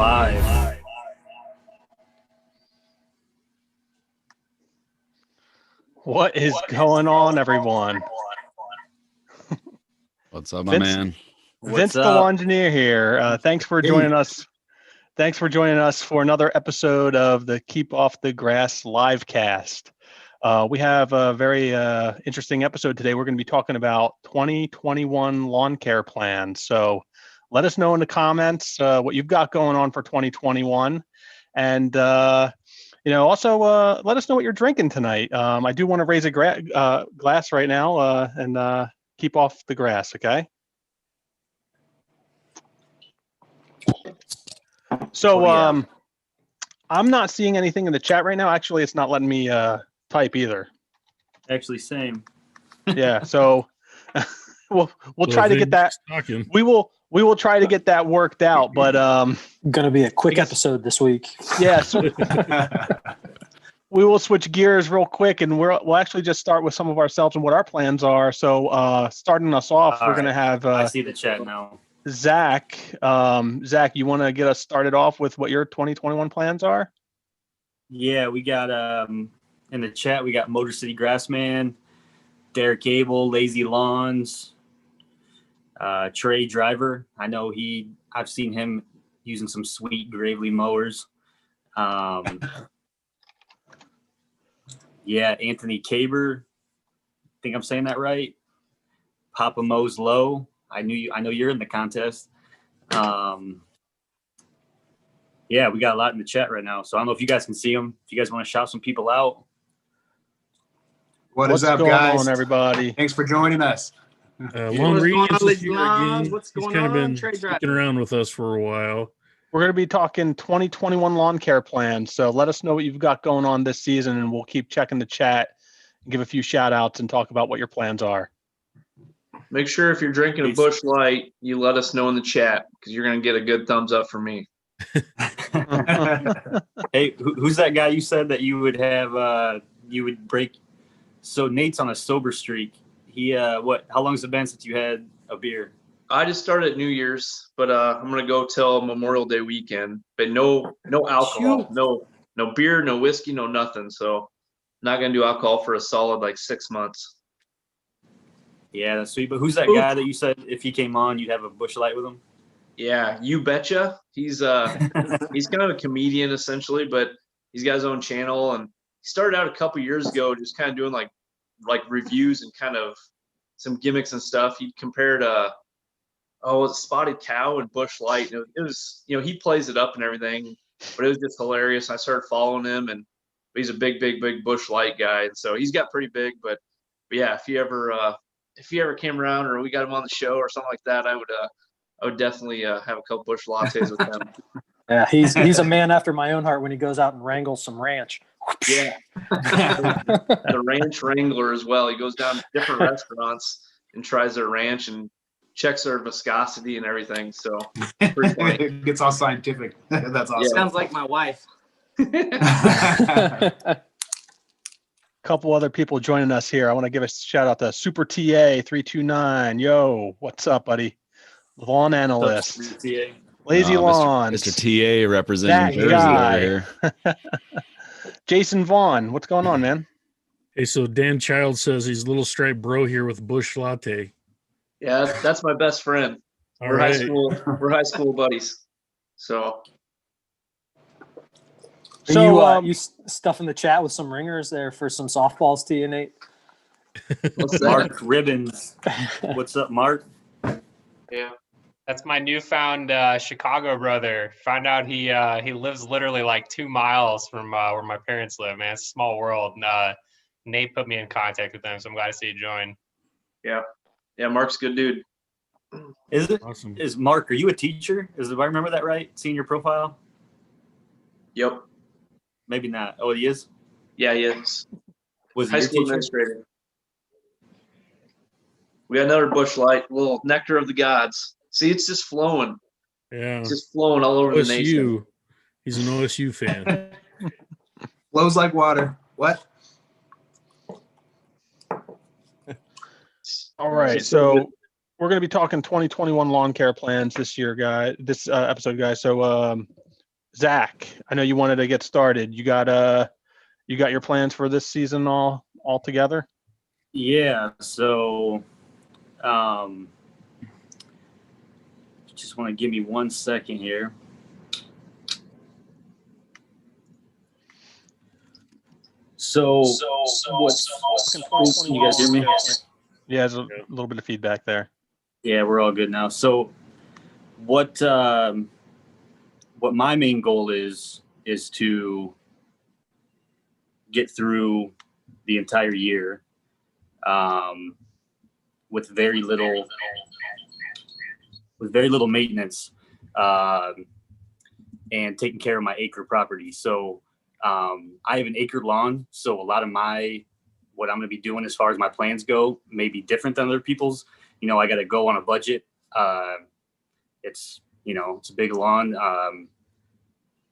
live. What is going on, everyone? What's up, my man? Vince the Lawngineer here. Thanks for joining us. Thanks for joining us for another episode of the Keep Off the Grass live cast. We have a very interesting episode today. We're going to be talking about 2021 lawn care plans. So let us know in the comments what you've got going on for 2021. And, also let us know what you're drinking tonight. I do want to raise a glass right now and keep off the grass, okay? So I'm not seeing anything in the chat right now. Actually, it's not letting me type either. Actually, same. Yeah, so we'll try to get that. We will try to get that worked out, but going to be a quick episode this week. Yes. We will switch gears real quick, and we'll actually just start with some of ourselves and what our plans are. So starting us off, we're going to have I see the chat now. Zach. Zach, you want to get us started off with what your 2021 plans are? Yeah, we got in the chat, we got Motor City Grassman, Derek Gable, Lazy Lawns, Trey Driver. I know I've seen him using some sweet Gravely mowers. Yeah, Anthony Caber. I think I'm saying that right. Papa Mo's Low. I know you're in the contest. Yeah, we got a lot in the chat right now. So I don't know if you guys can see them. If you guys want to shout some people out. What's up, going guys? On, everybody? Thanks for joining us. Long Reed is here again. He's kind of been sticking around with us for a while. We're going to be talking 2021 lawn care plans. So let us know what you've got going on this season, and we'll keep checking the chat and give a few shout outs and talk about what your plans are. Make sure if you're drinking a Busch Light, you let us know in the chat because you're going to get a good thumbs up from me. Hey, who's that guy you said that you would have, you would break? So Nate's on a sober streak. How long has it been since you had a beer? I just started at New Year's, but I'm going to go till Memorial Day weekend, but no alcohol, no beer, no whiskey, no nothing. So not going to do alcohol for a solid 6 months. Yeah, that's sweet. But who's that guy that you said if he came on, you'd have a Busch Light with him? Yeah, you betcha. He's he's kind of a comedian essentially, but he's got his own channel, and he started out a couple years ago just kind of doing like reviews and kind of some gimmicks and stuff. He compared Spotted Cow and Busch Light. It was he plays it up and everything, but it was just hilarious. I started following him, and he's a big Busch Light guy, and so he's got pretty big. But yeah, if he ever came around or we got him on the show or something like that, I would definitely have a couple Busch lattes with him. Yeah, he's a man after my own heart when he goes out and wrangles some ranch. Yeah, the ranch wrangler as well. He goes down to different restaurants and tries their ranch and checks their viscosity and everything. So it gets all scientific. That's awesome. Yeah. Sounds like my wife. Couple other people joining us here. I want to give a shout out to Super TA 329. Yo, what's up, buddy? Lawn analyst. Lazy Lawn. Mr. TA representing Jersey over here. Jason Vaughn, what's going on, man? Hey, so Dan Child says he's little striped bro here with Busch Latte. Yeah, that's my best friend. We're high school buddies. So you stuffing the chat with some ringers there for some softballs to you, Nate? Mark Ribbons. What's up, Mark? Yeah. That's my newfound Chicago brother. Found out he lives literally 2 miles from where my parents live, man. It's a small world. And, Nate put me in contact with them, so I'm glad to see you join. Yeah. Yeah, Mark's a good dude. Is it? Awesome. Is Mark, are you a teacher? Do I remember that right? Seeing your profile? Yep. Maybe not. Oh, he is? Yeah, he is. Was he high your school teacher? administrator. We got another Busch Light, little nectar of the gods. See, it's just flowing. Yeah. It's just flowing all over the nation. He's an OSU fan. Flows like water. What? All right, so we're going to be talking 2021 lawn care plans this year, guys. This episode, guys. So Zach, I know you wanted to get started. You got your plans for this season all together? Yeah. So, just want to give me 1 second here. So you guys hear me? Yeah, there's a little bit of feedback there. Yeah, we're all good now. So what my main goal is to get through the entire year with very little maintenance and taking care of my acre property. So I have an acre lawn, so a lot of what I'm going to be doing as far as my plans go may be different than other people's. You know, I got to go on a budget. It's a big lawn.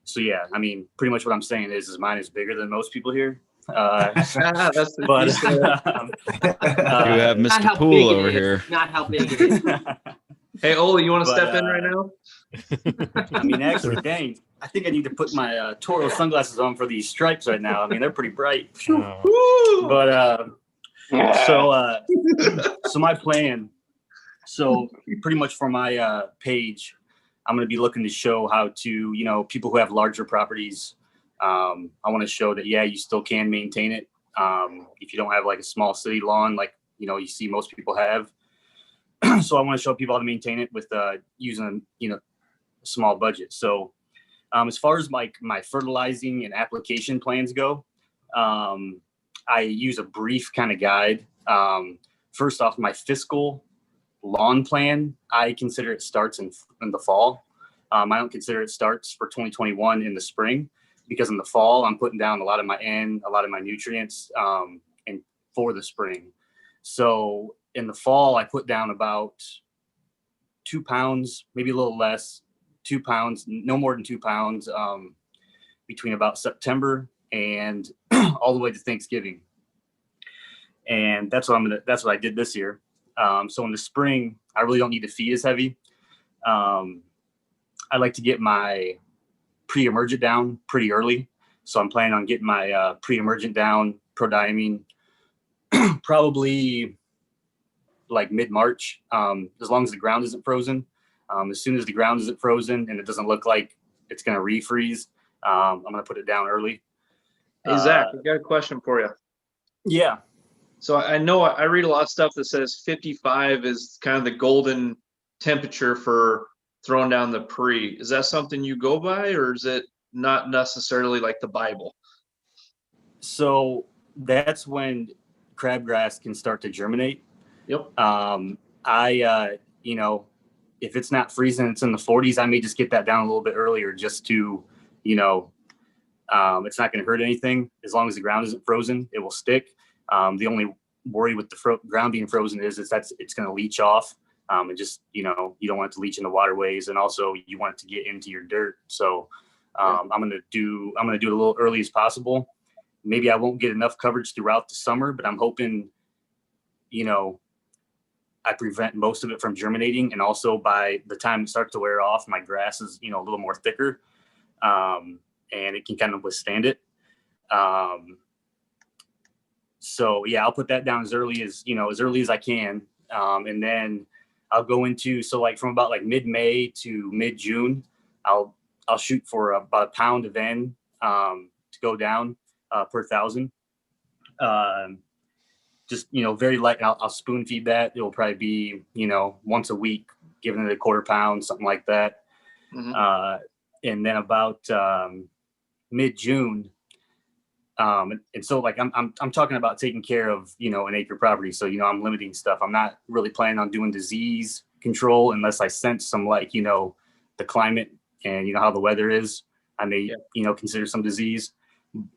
So yeah, I mean, pretty much what I'm saying is mine is bigger than most people here. That's but You have Mr. Poole over here. Not how big it is. Hey, Olee, you want to step in right now? I mean, actually, dang, I think I need to put my Toro sunglasses on for these stripes right now. I mean, they're pretty bright. But so my plan. So pretty much for my page, I'm going to be looking to show how to, people who have larger properties. I want to show that, yeah, you still can maintain it. If you don't have like a small city lawn, like, you see most people have. So I want to show people how to maintain it with using, a small budget. So as far as my fertilizing and application plans go, I use a brief kind of guide. First off, my fiscal lawn plan, I consider it starts in the fall. I don't consider it starts for 2021 in the spring, because in the fall, I'm putting down a lot of my nutrients and for the spring. So in the fall, I put down about 2 pounds, maybe a little less, 2 pounds, no more than 2 pounds, between about September and all the way to Thanksgiving. And that's what I did this year. So in the spring, I really don't need to feed as heavy. I like to get my pre-emergent down pretty early. So I'm planning on getting my pre-emergent down, prodiamine, probably like mid-March, as long as the ground isn't frozen. As soon as the ground isn't frozen and it doesn't look like it's going to refreeze, I'm going to put it down early. Hey, Zach, I got a question for you. Yeah. So I know I read a lot of stuff that says 55 is kind of the golden temperature for throwing down the pre. Is that something you go by, or is it not necessarily like the Bible? So that's when crabgrass can start to germinate. Yep. If it's not freezing, it's in the 40s, I may just get that down a little bit earlier just to, it's not going to hurt anything. As long as the ground isn't frozen, it will stick. The only worry with the ground being frozen is it's going to leach off. And just, you don't want it to leach into waterways, and also you want it to get into your dirt. So I'm going to do it a little early as possible. Maybe I won't get enough coverage throughout the summer, but I'm hoping, I prevent most of it from germinating. And also by the time it starts to wear off, my grass is, a little more thicker, and it can kind of withstand it. So yeah, I'll put that down as early as I can. And then I'll go into, so like from about like mid-May to mid-June, I'll shoot for about a pound of N to go down per 1,000. Just, very light. I'll spoon feed that. It'll probably be, once a week, giving it a quarter pound, something like that. Mm-hmm. And then about mid-June. And so like I'm talking about taking care of, an acre property. So, I'm limiting stuff. I'm not really planning on doing disease control unless I sense some the climate and how the weather is. I may, consider some disease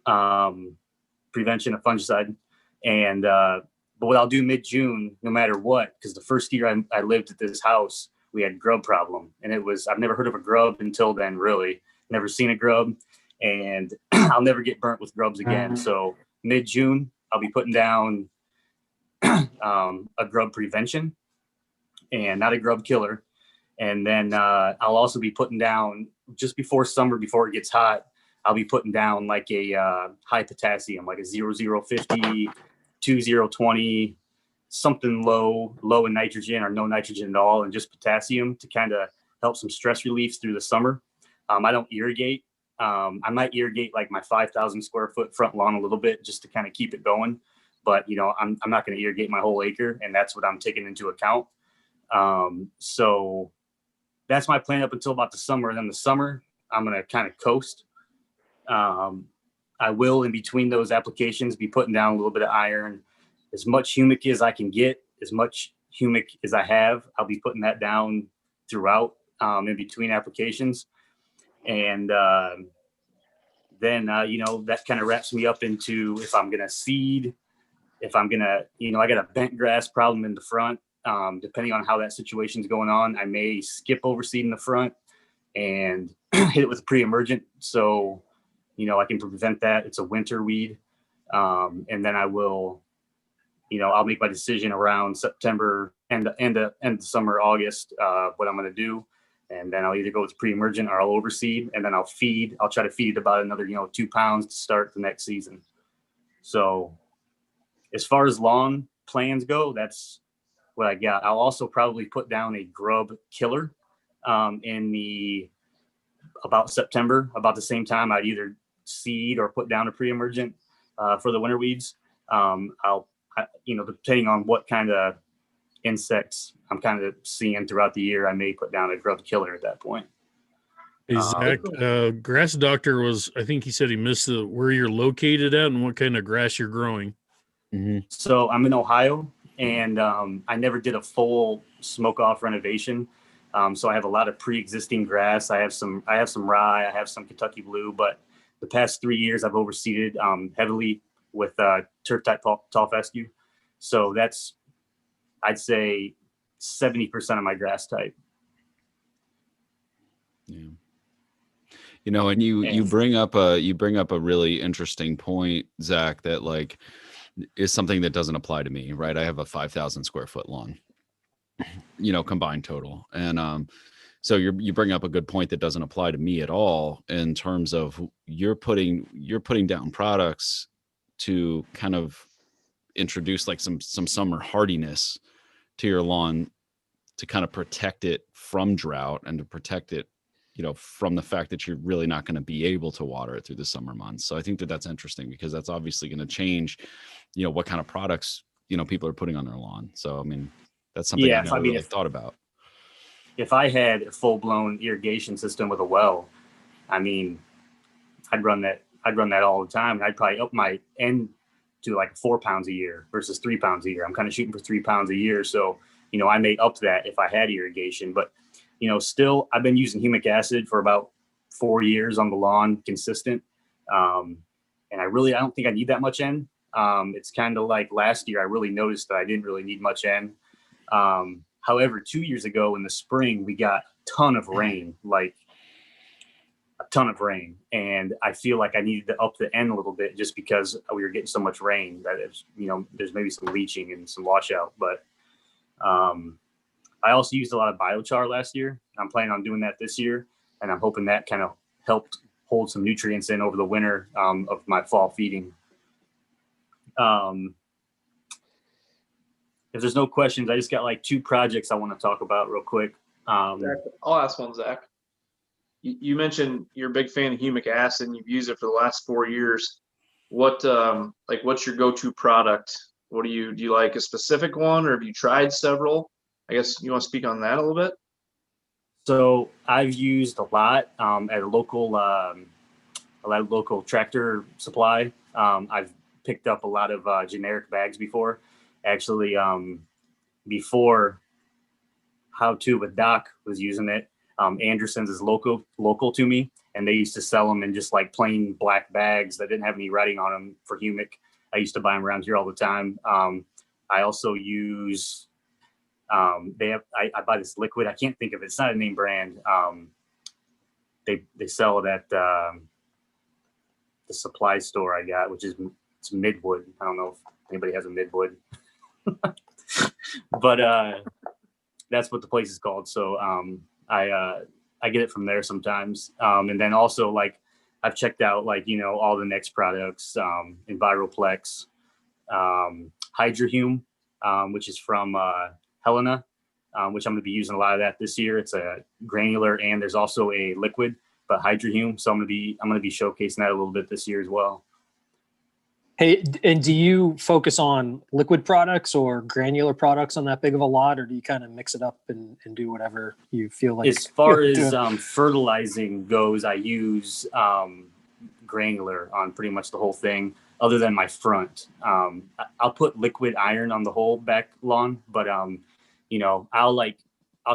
prevention of fungicide. And but what I'll do mid-June, no matter what, because the first year I lived at this house, we had grub problem, and I've never heard of a grub until then. Really, never seen a grub. And I'll never get burnt with grubs again. So mid-June, I'll be putting down a grub prevention and not a grub killer. And then I'll also be putting down just before summer, before it gets hot, I'll be putting down like a high potassium, like a 0050, 2020, something low in nitrogen or no nitrogen at all, and just potassium to kind of help some stress relief through the summer. I don't irrigate. I might irrigate like my 5,000 square foot front lawn a little bit just to kind of keep it going. But, you know, I'm not going to irrigate my whole acre, and that's what I'm taking into account. So that's my plan up until about the summer. And then the summer, I'm going to kind of coast. I will, in between those applications, be putting down a little bit of iron, as much humic as I can get, as much humic as I have. I'll be putting that down throughout, in between applications. And then, you know, that kind of wraps me up into if I'm going to seed, if I'm going to, you know, I got a bent grass problem in the front. Depending on how that situation's going on, I may skip over seed in the front and hit it with pre-emergent. So, you know, I can prevent that. It's a winter weed. And then I will, you know, I'll make my decision around September and end of summer, August, what I'm going to do. And then I'll either go with pre-emergent or I'll overseed, and then I'll try to feed about another, you know, 2 pounds to start the next season. So as far as lawn plans go, that's what I got. I'll also probably put down a grub killer in about September, about the same time. I'd either seed or put down a pre-emergent for the winter weeds. You know, depending on what kind of insects I'm kind of seeing throughout the year, I may put down a grub killer at that point. Hey, Zach, Grass Doctor I think he said he missed where you're located at and what kind of grass you're growing. Mm-hmm. So I'm in Ohio, and I never did a full smoke off renovation. So I have a lot of pre-existing grass. I have some rye, I have some Kentucky blue, but the past 3 years I've overseeded heavily with turf type tall fescue. So that's, I'd say 70% of my grass type. Yeah. You know, and you bring up a really interesting point, Zach, that like is something that doesn't apply to me, right? I have a 5,000 square foot lawn, you know, combined total. And so you bring up a good point that doesn't apply to me at all in terms of you're putting down products to kind of introduce like some summer hardiness to your lawn to kind of protect it from drought and to protect it, you know, from the fact that you're really not going to be able to water it through the summer months. So I think that's interesting because that's obviously going to change, you know, what kind of products, you know, people are putting on their lawn. So, I mean, that's something I never really thought about. If I had a full blown irrigation system with a well, I mean, I'd run that all the time. And I'd probably up my end to like 4 pounds a year versus 3 pounds a year. I'm kind of shooting for 3 pounds a year. So, you know, I may up that if I had irrigation, but, you know, still I've been using humic acid for about 4 years on the lawn, consistent. And I don't think I need that much N. It's kind of like last year, I really noticed that I didn't really need much N. However, 2 years ago in the spring, we got a ton of rain, like a ton of rain. And I feel like I needed to up the N a little bit just because we were getting so much rain that it's, you know, there's maybe some leaching and some washout. But I also used a lot of biochar last year. I'm planning on doing that this year. And I'm hoping that kind of helped hold some nutrients in over the winter of my fall feeding. If there's no questions, I just got like 2 projects I want to talk about real quick. Zach, I'll ask one, Zach. You mentioned you're a big fan of humic acid and you've used it for the last 4 years. What's your go-to product? Do you like a specific one, or have you tried several? I guess you want to speak on that a little bit. So I've used a lot at a local tractor supply. I've picked up a lot of generic bags before. Actually, before How To with Doc was using it, Anderson's is local to me, and they used to sell them in just like plain black bags that didn't have any writing on them for humic. I used to buy them around here all the time. I also use I buy this liquid. I can't think of it. It's not a name brand. They sell it at the supply store I got, which is it's Midwood. I don't know if anybody has a Midwood, but that's what the place is called. So I I get it from there sometimes. And then also like I've checked out like, you know, all the next products, Enviroplex, Hydrohume, which is from Helena, which I'm going to be using a lot of that this year. It's a granular and there's also a liquid, but Hydrohume. So I'm going to be showcasing that a little bit this year as well. Hey, and do you focus on liquid products or granular products on that big of a lot, or do you kind of mix it up and do whatever you feel like? As far as fertilizing goes, I use granular on pretty much the whole thing, other than my front. I'll put liquid iron on the whole back lawn, but you know, I'll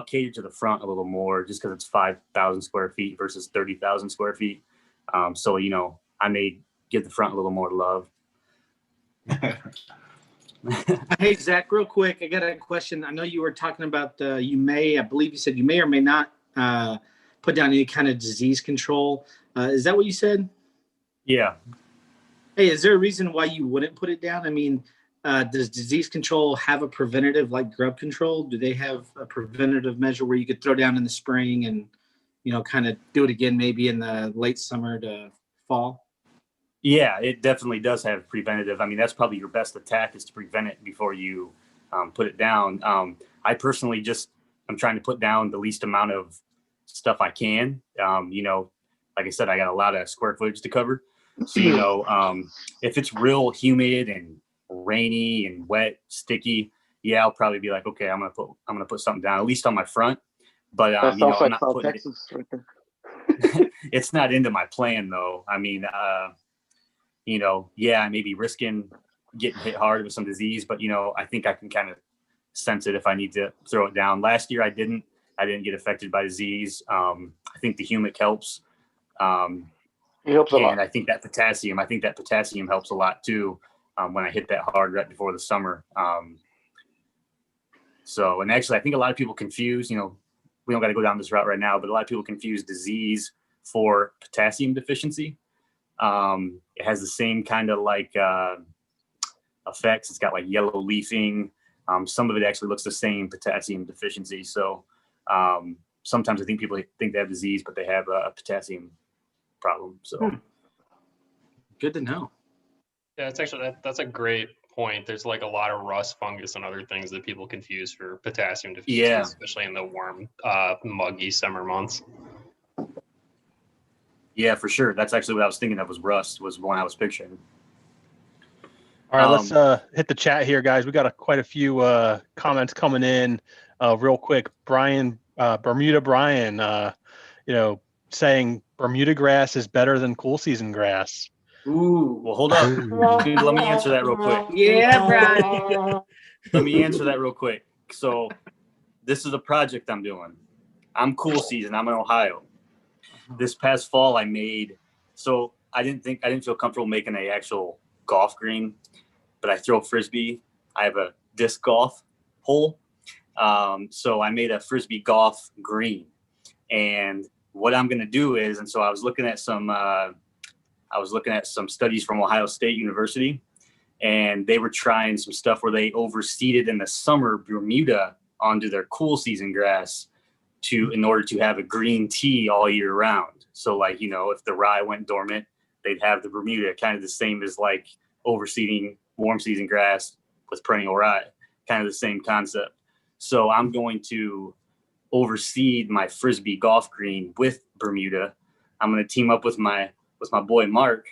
cater to the front a little more just because it's 5,000 square feet versus 30,000 square feet. So you know, I may give the front a little more love. Hey, Zach, real quick, I got a question. I know you were talking about I believe you said you may or may not put down any kind of disease control. Is that what you said? Yeah. Hey, is there a reason why you wouldn't put it down? I mean, does disease control have a preventative like grub control? Do they have a preventative measure where you could throw down in the spring and, you know, kind of do it again maybe in the late summer to fall? Yeah, it definitely does have preventative. I mean, that's probably your best attack is to prevent it before you put it down. I personally I'm trying to put down the least amount of stuff I can. You know, like I said, I got a lot of square footage to cover. So, you know, if it's real humid and rainy and wet, sticky, yeah, I'll probably be like, okay, I'm gonna put something down, at least on my front. But you know, I'm not putting Texas right there. it's not into my plan though. I mean, you know, yeah, I may be risking getting hit hard with some disease, but you know, I think I can kind of sense it if I need to throw it down. Last year I didn't get affected by disease. I think the humic helps. It helps a lot. And I think that potassium helps a lot too when I hit that hard right before the summer. So, and actually I think a lot of people confuse, you know, we don't got to go down this route right now, but a lot of people confuse disease for potassium deficiency. It has the same kind of like effects. It's got like yellow leafing. Some of it actually looks the same, potassium deficiency. So sometimes I think people think they have disease, but they have a potassium problem. So good to know. Yeah, it's actually that's a great point. There's like a lot of rust, fungus, and other things that people confuse for potassium deficiency, Yeah. especially in the warm, muggy summer months. Yeah, for sure. That's actually what I was thinking of was rust was one I was picturing. All right, let's hit the chat here, guys. We got quite a few comments coming in real quick. Brian, Bermuda Brian, you know, saying Bermuda grass is better than cool season grass. Ooh, well, hold up. Dude, let me answer that real quick. Yeah, Brian. Let me answer that real quick. So this is a project I'm doing. I'm cool season. I'm in Ohio. This past fall I made, so I didn't feel comfortable making an actual golf green, but I throw Frisbee. I have a disc golf hole. So I made a Frisbee golf green. And what I'm going to do is, and so I was looking at some studies from Ohio State University, and they were trying some stuff where they overseeded in the summer Bermuda onto their cool season grass in order to have a green tee all year round. So like, you know, if the rye went dormant, they'd have the Bermuda, kind of the same as like overseeding warm season grass with perennial rye, kind of the same concept. So I'm going to overseed my Frisbee golf green with Bermuda. I'm going to team up with my boy Mark,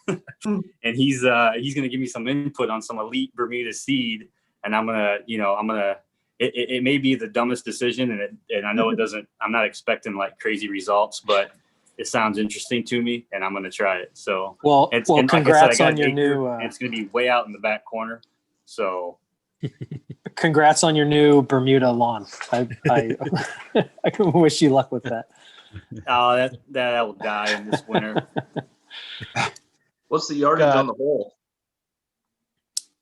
and he's going to give me some input on some elite Bermuda seed, and it may be the dumbest decision, and I know it doesn't. I'm not expecting like crazy results, but it sounds interesting to me, and I'm going to try it. So, congrats on your new. It's going to be way out in the back corner. So, congrats on your new Bermuda lawn. I wish you luck with that. Oh, that will die in this winter. What's the yardage on the hole?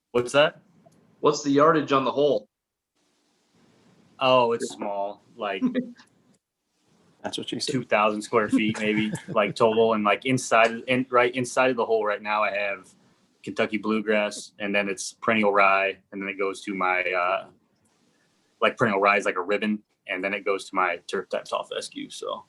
What's that? What's the yardage on the hole? Oh, it's small. Like that's what you said. 2,000 square feet, maybe like total, and like inside of the hole right now, I have Kentucky bluegrass, and then it's perennial rye, and then it goes to my like perennial rise, like a ribbon, and then it goes to my turf type soft fescue. So.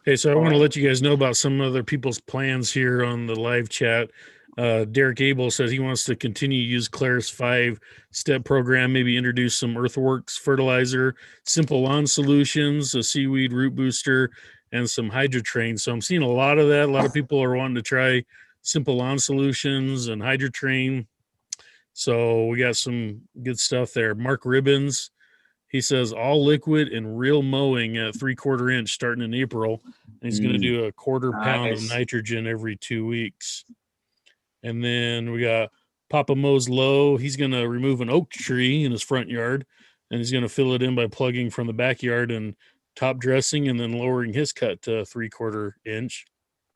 Okay, so I want to let you guys know about some other people's plans here on the live chat. Derek Abel says he wants to continue to use Claire's 5-step program, maybe introduce some Earthworks fertilizer, simple lawn solutions, a seaweed root booster, and some Hydrotrain. So I'm seeing a lot of that. A lot of people are wanting to try simple lawn solutions and Hydrotrain. So we got some good stuff there. Mark Ribbons, he says all liquid and real mowing at 3/4 inch starting in April. And he's going to do a 1/4 pound of nitrogen every 2 weeks. And then we got Papa Mo's Low. He's going to remove an oak tree in his front yard, and he's going to fill it in by plugging from the backyard and top dressing and then lowering his cut to 3/4 inch.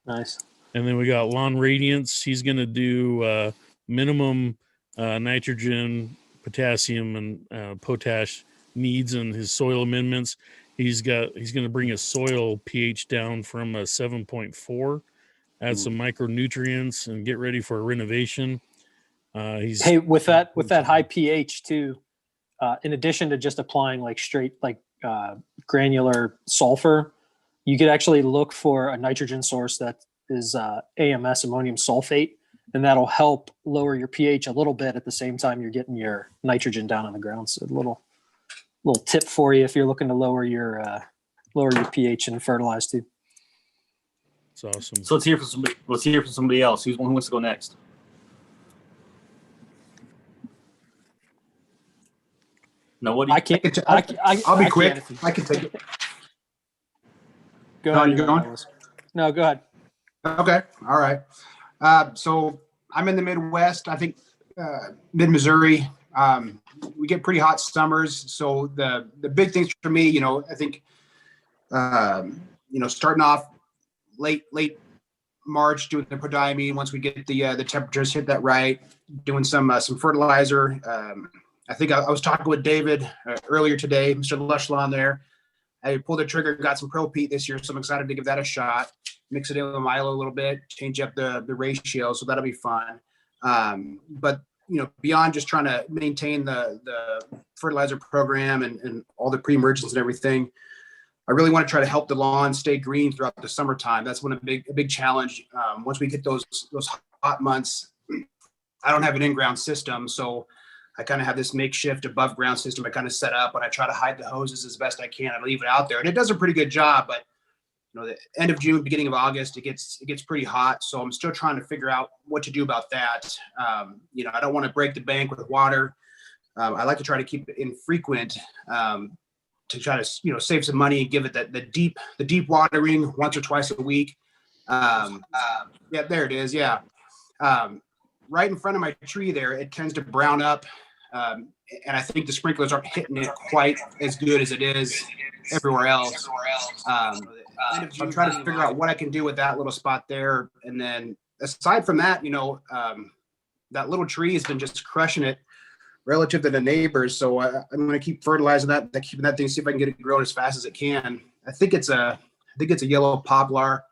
Nice. And then we got Lawn Radiance. He's going to do minimum nitrogen, potassium, and potash needs in his soil amendments. He's going to bring his soil pH down from a 7.4, add some micronutrients, and get ready for a renovation. Hey, with that high pH too, in addition to just applying like straight granular sulfur, you could actually look for a nitrogen source that is AMS, ammonium sulfate, and that'll help lower your pH a little bit at the same time you're getting your nitrogen down on the ground. So a little tip for you if you're looking to lower your pH and fertilize too. It's awesome. So let's hear from somebody else. Who wants to go next? Nobody. I'll be quick. I can take it. Go ahead. You going? No, go ahead. Okay. All right. So I'm in the Midwest. I think mid-Missouri. We get pretty hot summers. So the big things for me, I think, starting off late March, doing the prodiamine. Once we get the temperatures hit that right, doing some fertilizer. I think I was talking with David earlier today, Mr. Lush Lawn there. I pulled the trigger, got some Pro Pete this year, so I'm excited to give that a shot. Mix it in with Milo a little bit, change up the ratio, so that'll be fun. But beyond just trying to maintain the fertilizer program and all the pre-emergence and everything, I really want to try to help the lawn stay green throughout the summertime. That's a big challenge. Once we get those hot months, I don't have an in-ground system, so I kind of have this makeshift above ground system I kind of set up, and I try to hide the hoses as best I can. I leave it out there, and it does a pretty good job. But the end of June, beginning of August, it gets pretty hot. So I'm still trying to figure out what to do about that. I don't want to break the bank with water. I like to try to keep it infrequent to try to save some money and give it the deep watering once or twice a week. Yeah, there it is. Yeah. Right in front of my tree there, it tends to brown up. And I think the sprinklers aren't hitting it quite as good as it is everywhere else. I'm trying to figure out what I can do with that little spot there. And then aside from that, that little tree has been just crushing it relative to the neighbors. So I'm going to keep fertilizing that, keeping that thing, see if I can get it growing as fast as it can. I think it's a yellow poplar.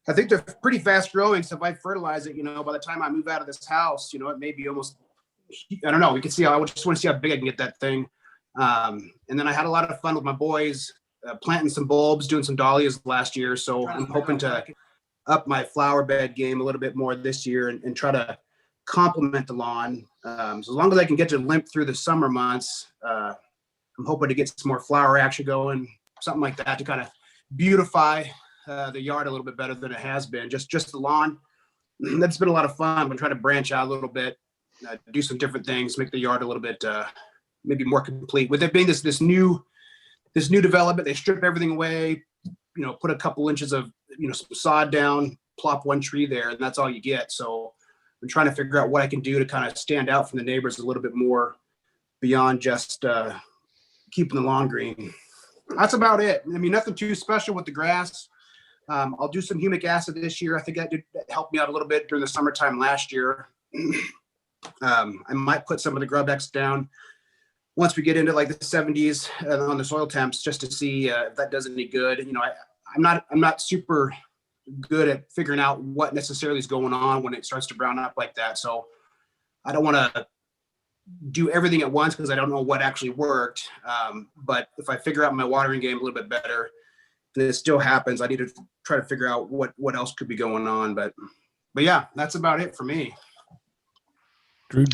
I think they're pretty fast growing. So if I fertilize it, by the time I move out of this house, it may be almost, I don't know. We can see I just want to see how big I can get that thing. And then I had a lot of fun with my boys planting some bulbs, doing some dahlias last year. So I'm hoping to up my flower bed game a little bit more this year and try to complement the lawn. So as long as I can get to limp through the summer months, I'm hoping to get some more flower action going, something like that to kind of beautify the yard a little bit better than it has been. Just the lawn. That's been a lot of fun. I'm trying to branch out a little bit, do some different things, make the yard a little bit maybe more complete. With it being this new development, they strip everything away, put a couple inches of some sod down, plop one tree there, and that's all you get. So I'm trying to figure out what I can do to kind of stand out from the neighbors a little bit more beyond just keeping the lawn green. That's about it. I mean, nothing too special with the grass. I'll do some humic acid this year. I think that helped me out a little bit during the summertime last year. I might put some of the Grub X down once we get into like the 70s on the soil temps, just to see if that does any good. I'm not super good at figuring out what necessarily is going on when it starts to brown up like that. So I don't want to do everything at once because I don't know what actually worked. But if I figure out my watering game a little bit better, and it still happens, I need to try to figure out what else could be going on. But yeah, that's about it for me. Drew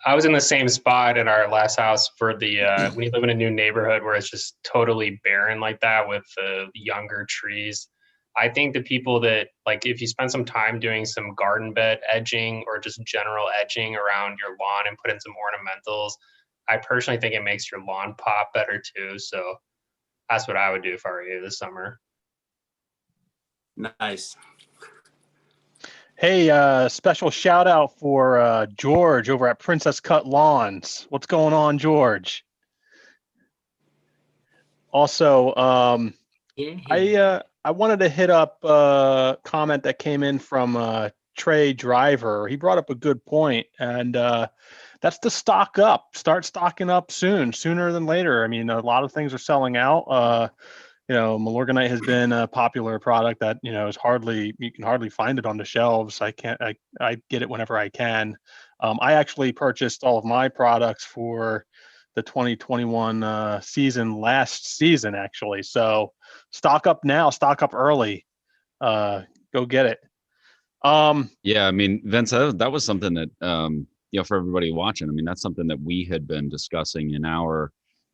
I was in the same spot in our last house for the we live in a new neighborhood where it's just totally barren like that with younger trees. I think the people that, like, if you spend some time doing some garden bed edging or just general edging around your lawn and put in some ornamentals, I personally think it makes your lawn pop better too. So that's what I would do if I were you this summer. Nice. Hey, special shout out for George over at Princess Cut Lawns. What's going on, George? Also, I wanted to hit up a comment that came in from Trey Driver. He brought up a good point, and that's to stock up. Start stocking up sooner than later. I mean, a lot of things are selling out. Milorganite has been a popular product that, you can hardly find it on the shelves. I get it whenever I can. I actually purchased all of my products for the 2021 season last season, actually. So stock up now, stock up early. Go get it. Yeah, I mean, Vince, that was something that, for everybody watching, I mean, that's something that we had been discussing in our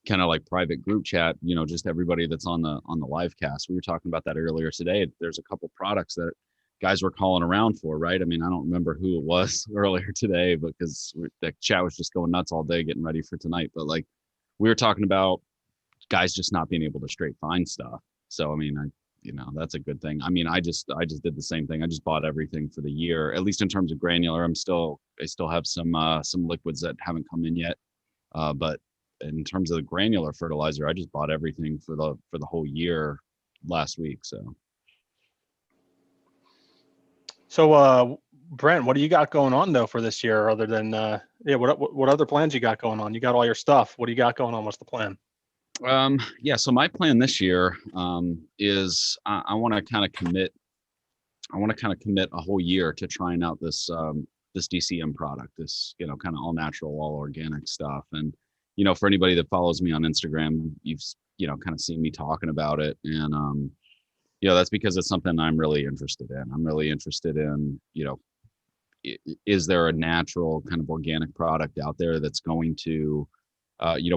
kind of like private group chat, just everybody that's on the live cast. We were talking about that earlier today. There's a couple products that guys were calling around for, right? I mean, I don't remember who it was earlier today, because the chat was just going nuts all day getting ready for tonight. But like, we were talking about guys just not being able to straight find stuff. So, I mean, that's a good thing. I mean, I just did the same thing. I just bought everything for the year, at least in terms of granular. I still have some liquids that haven't come in yet. But in terms of the granular fertilizer, I just bought everything for the whole year last week. So, Brent, what do you got going on though for this year, other than what other plans you got going on? You got all your stuff. What do you got going on? What's the plan? So my plan this year is I want to kind of commit a whole year to trying out this DCM product, this kind of all natural, all organic stuff. And for anybody that follows me on Instagram, you've kind of seen me talking about it. And that's because it's something I'm really interested in. I'm really interested in, is there a natural kind of organic product out there that's going to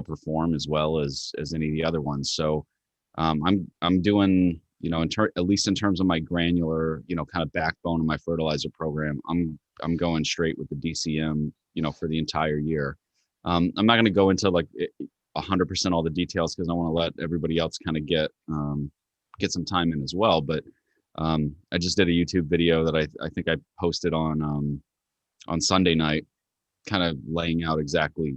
perform as well as any of the other ones. So I'm doing, at least in terms of my granular, kind of backbone of my fertilizer program, I'm going straight with the DCM, for the entire year. I'm not going to go into like 100% all the details, because I want to let everybody else kind of get some time in as well. But I just did a YouTube video that I think I posted on Sunday night, kind of laying out exactly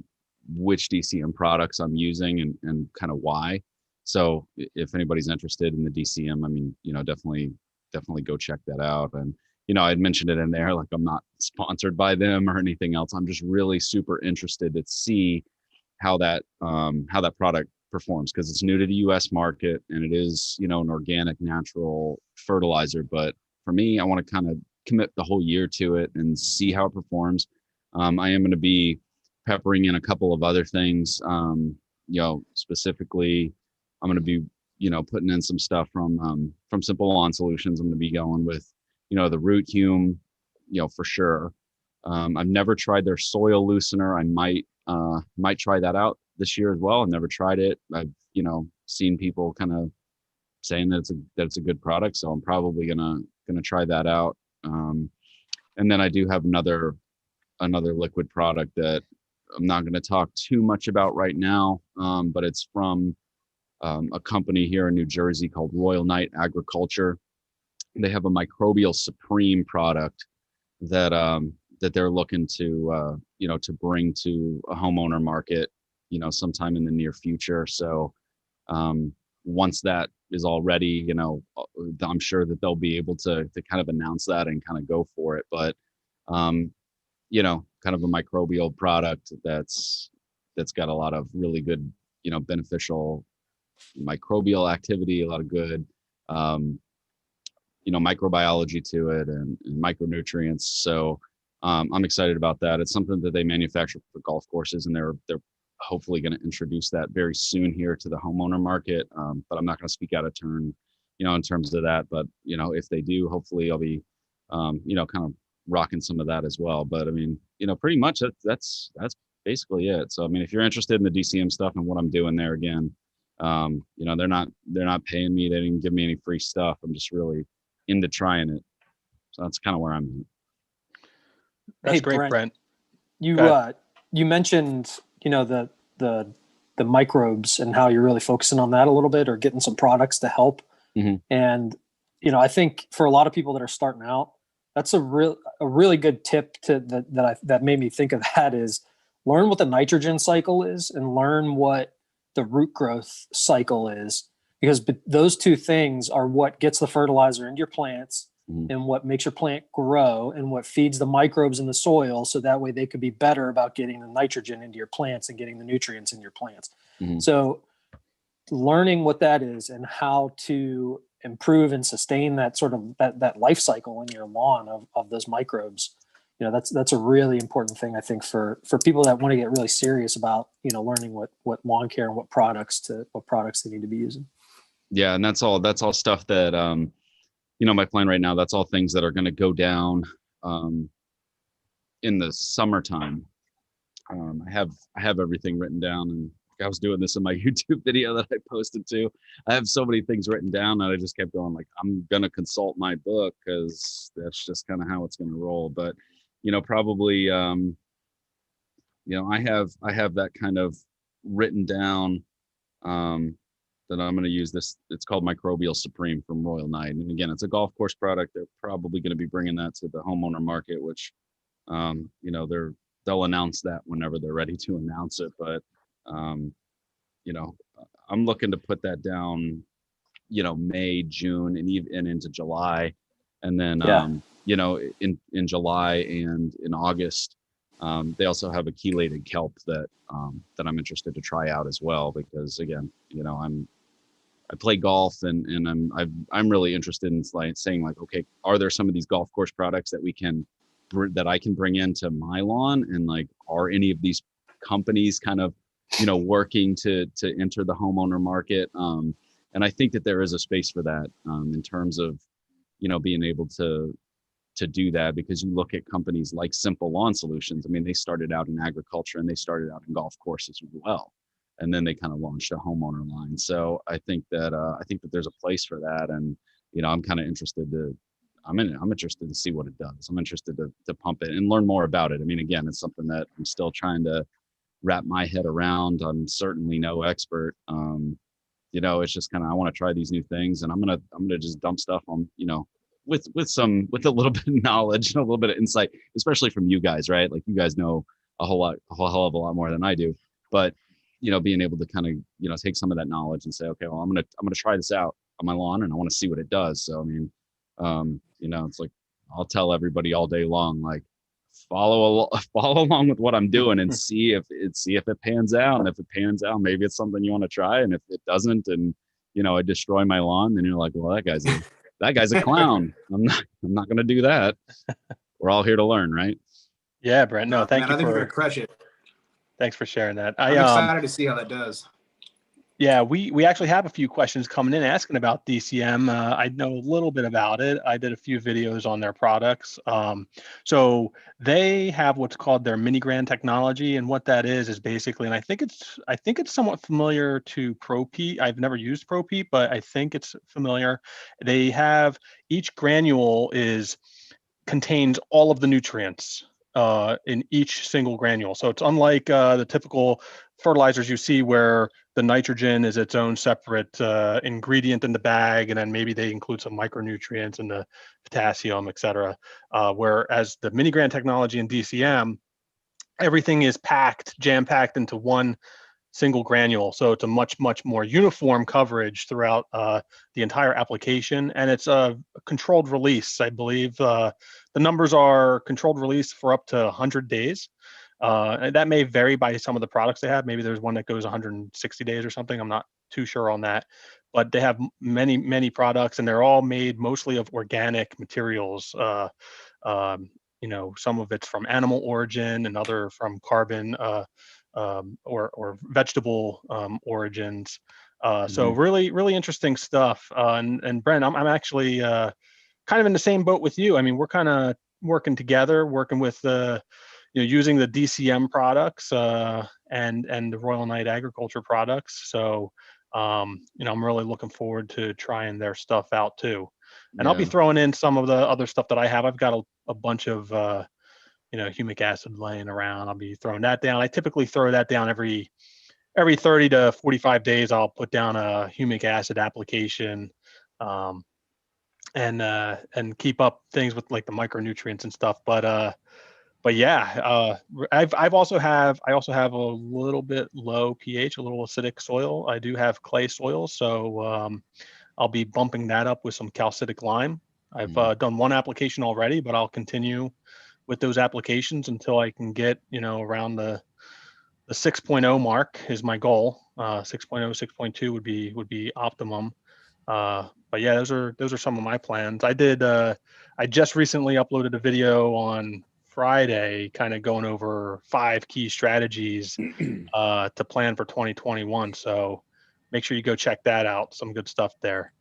which DCM products I'm using and kind of why. So if anybody's interested in the DCM, I mean, definitely go check that out. And, I'd mentioned it in there, like I'm not sponsored by them or anything else. I'm just really super interested to see how that product performs, because it's new to the US market and it is, an organic natural fertilizer. But for me, I want to kind of commit the whole year to it and see how it performs. I am going to be peppering in a couple of other things. Specifically, I'm going to be, putting in some stuff from Simple Lawn Solutions. I'm going to be going with, the Root Hume, for sure. I've never tried their soil loosener. I might try that out this year as well. I've never tried it. I've, seen people kind of saying that it's a good product. So I'm probably gonna try that out. And then I do have another liquid product that I'm not going to talk too much about right now, but it's from a company here in New Jersey called Royal Knight Agriculture. They have a microbial supreme product that they're looking to to bring to a homeowner market, sometime in the near future. So once that is all ready, I'm sure that they'll be able to kind of announce that and kind of go for it. But kind of a microbial product that's got a lot of really good, beneficial microbial activity, a lot of good, microbiology to it and micronutrients. So I'm excited about that. It's something that they manufacture for golf courses, and they're hopefully going to introduce that very soon here to the homeowner market. But I'm not going to speak out of turn, in terms of that. But if they do, hopefully I'll be, kind of rocking some of that as well. But I mean, pretty much that's basically it. So I mean, if you're interested in the DCM stuff and what I'm doing there, again, they're not paying me. They didn't give me any free stuff. I'm just really into trying it. So that's kind of where I'm at. That's great, Brent. You mentioned, the microbes and how you're really focusing on that a little bit, or getting some products to help. Mm-hmm. And, I think for a lot of people that are starting out, that's a really good tip that made me think of that is learn what the nitrogen cycle is and learn what the root growth cycle is, because those two things are what gets the fertilizer into your plants. Mm-hmm. And what makes your plant grow and what feeds the microbes in the soil, so that way they could be better about getting the nitrogen into your plants and getting the nutrients in your plants. Mm-hmm. So learning what that is and how to improve and sustain that sort of that life cycle in your lawn of those microbes, that's a really important thing, I think, for people that want to get really serious about learning what lawn care and what products they need to be using. Yeah, and that's all stuff that my plan right now, that's all things that are going to go down in the summertime. I have everything written down, and I was doing this in my YouTube video that I posted too. I have so many things written down that I just kept going, like, I'm going to consult my book, because that's just kind of how it's going to roll. But, probably, I have that kind of written down, that I'm going to use this. It's called Microbial Supreme from Royal Knight. And again, it's a golf course product. They're probably going to be bringing that to the homeowner market, which, they'll announce that whenever they're ready to announce it. But, I'm looking to put that down, May, June, and even into July. And then, in July and in August, they also have a chelated kelp that I'm interested to try out as well, because again, I play golf, and I'm really interested in saying, okay, are there some of these golf course products that I can bring into my lawn, and are any of these companies kind of working to enter the homeowner market? And I think that there is a space for that, in terms of being able to do that, because you look at companies like Simple Lawn Solutions. I mean, they started out in agriculture and they started out in golf courses as well, and then they kind of launched a homeowner line. So I think that there's a place for that, and I'm kind of interested I'm interested to see what it does. I'm interested to pump it and learn more about it. I mean, again, it's something that I'm still trying to wrap my head around. I'm certainly no expert. It's just kind of, I want to try these new things, and I'm gonna just dump stuff on, with a little bit of knowledge and a little bit of insight, especially from you guys, right? Like, you guys know a hell of a lot more than I do. But being able to kind of take some of that knowledge and say, okay, well, I'm gonna try this out on my lawn, and I want to see what it does. So I mean, it's like, I'll tell everybody all day long, like, follow along with what I'm doing and see if it pans out. And if it pans out, maybe it's something you want to try. And if it doesn't, and I destroy my lawn, then you're like, well, that guy's a clown. I'm not going to do that. We're all here to learn, right? Yeah, Brent. No, thank you. I think we're going to crush it. Thanks for sharing that. I'm excited to see how that does. Yeah, we actually have a few questions coming in asking about DCM. I know a little bit about it. I did a few videos on their products. So they have what's called their mini grand technology, and what that is basically, and I think it's somewhat familiar to Pro Peat. I've never used Pro Peat, but I think it's familiar. They have, each granule contains all of the nutrients in each single granule. So it's unlike the typical fertilizers you see, where the nitrogen is its own separate ingredient in the bag, and then maybe they include some micronutrients and the potassium, et cetera. Whereas the mini grand technology in DCM, everything is jam-packed into one single granule. So it's a much, much more uniform coverage throughout the entire application. And it's a controlled release. I believe the numbers are controlled release for up to 100 days. And that may vary by some of the products they have. Maybe there's one that goes 160 days or something. I'm not too sure on that. But they have many, many products, and they're all made mostly of organic materials. some of it's from animal origin and other from carbon or vegetable origins. So really, really interesting stuff. And Brent, I'm actually kind of in the same boat with you. I mean, we're kind of working together, working with using the DCM products and the Royal Knight Agriculture products. So I'm really looking forward to trying their stuff out too. And I'll be throwing in some of the other stuff that I have. I've got a bunch of humic acid laying around. I'll be throwing that down. I typically throw that down every 30 to 45 days. I'll put down a humic acid application and keep up things with like the micronutrients and stuff. But yeah, I also have a little bit low pH, a little acidic soil. I do have clay soil, so I'll be bumping that up with some calcitic lime. I've done one application already, but I'll continue with those applications until I can get around the 6.0 mark is my goal. 6.0, 6.2 would be optimum. But yeah, those are some of my plans. I just recently uploaded a video on Friday, kind of going over 5 key strategies to plan for 2021. So make sure you go check that out. Some good stuff there.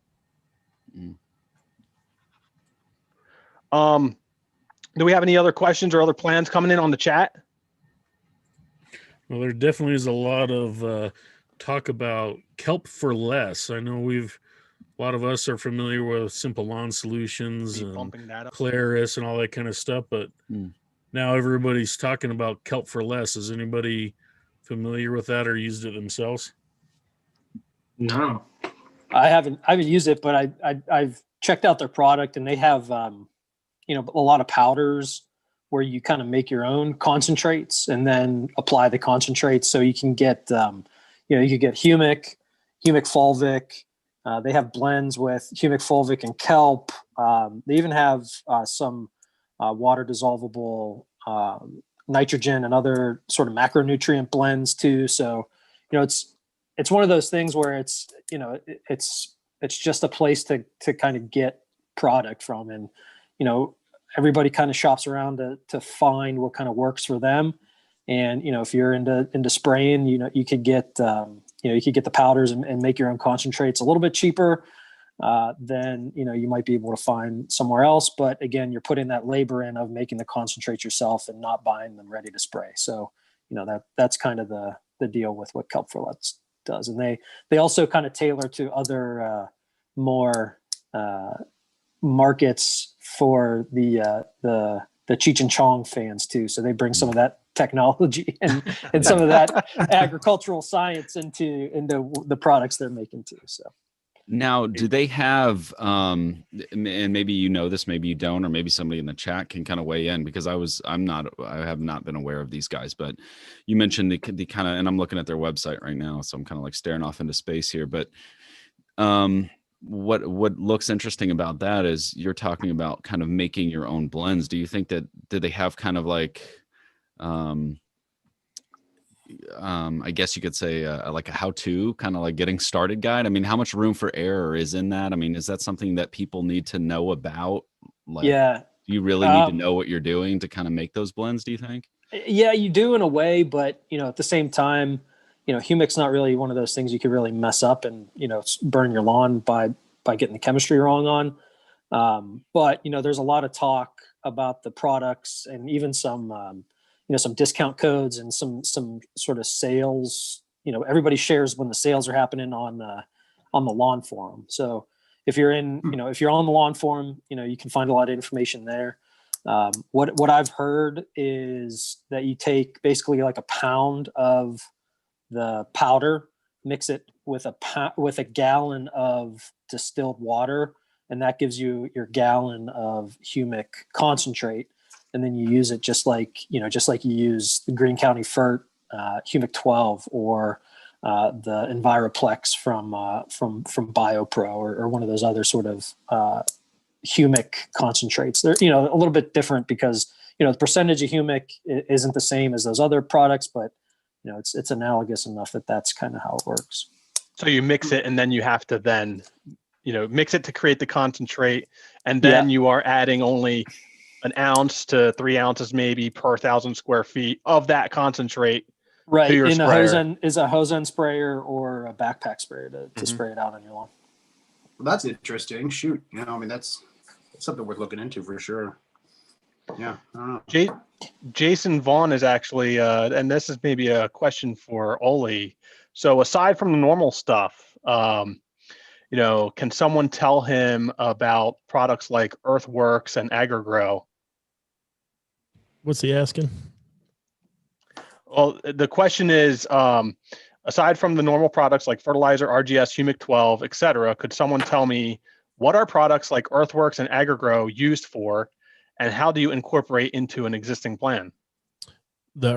Do we have any other questions or other plans coming in on the chat? Well, there definitely is a lot of talk about kelp for less. I know a lot of us are familiar with Simple Lawn Solutions and Claris and all that kind of stuff, but now everybody's talking about kelp for less. Is anybody familiar with that or used it themselves? No, I haven't used it, but I've checked out their product, and they have a lot of powders where you kind of make your own concentrates and then apply the concentrates. So you can get you could get humic fulvic. They have blends with humic fulvic and kelp. They even have some water dissolvable nitrogen and other sort of macronutrient blends too. So it's one of those things where it's just a place to kind of get product from, and everybody kind of shops around to find what kind of works for them. And if you're into spraying, you could get the powders and make your own concentrates a little bit cheaper than you might be able to find somewhere else. But again, you're putting that labor in of making the concentrates yourself and not buying them ready to spray. So that's kind of the deal with what Kelp for Less does. And they also kind of tailor to other more markets for the Cheech and Chong fans too. So they bring some of that technology and some of that agricultural science into the products they're making too. So now, do they have and maybe this, maybe you don't, or maybe somebody in the chat can kind of weigh in, because I have not been aware of these guys, but you mentioned the kind of, and I'm looking at their website right now, so I'm kind of like staring off into space here, but what looks interesting about that is you're talking about kind of making your own blends. Do you think that, do they have kind of like I guess you could say like a how-to kind of like getting started guide? I mean, how much room for error is in that? I mean, is that something that people need to know about? Like, yeah. Do you really need to know what you're doing to kind of make those blends, do you think? Yeah, you do in a way, but at the same time, humic's not really one of those things you could really mess up and, burn your lawn by getting the chemistry wrong on. But, there's a lot of talk about the products and even some discount codes and some sort of sales. Everybody shares when the sales are happening on the lawn forum. So if you're if you're on the lawn forum, you can find a lot of information there. What I've heard is that you take basically like a pound of the powder, mix it with a gallon of distilled water, and that gives you your gallon of humic concentrate. And then you use it just like you use the Green County Fert Humic 12 or the Enviroplex from BioPro or one of those other sort of humic concentrates. They're a little bit different because the percentage of humic isn't the same as those other products, but it's analogous enough that that's kind of how it works. So you mix it, and then you have to then mix it to create the concentrate, and then you are adding only an ounce to 3 ounces maybe per 1,000 square feet of that concentrate. Right. To your In sprayer. a hose end, is a hose end sprayer or a backpack sprayer to spray it out on your lawn. Well, that's interesting. Shoot. I mean, that's something worth looking into for sure. Yeah. I don't know. Jason Vaughn is actually, and this is maybe a question for Olee. So aside from the normal stuff, can someone tell him about products like Earthworks and AgriGrow? What's he asking? Well, the question is, aside from the normal products like fertilizer, RGS, Humic 12, et cetera, could someone tell me what are products like Earthworks and AgriGrow used for, and how do you incorporate into an existing plan? The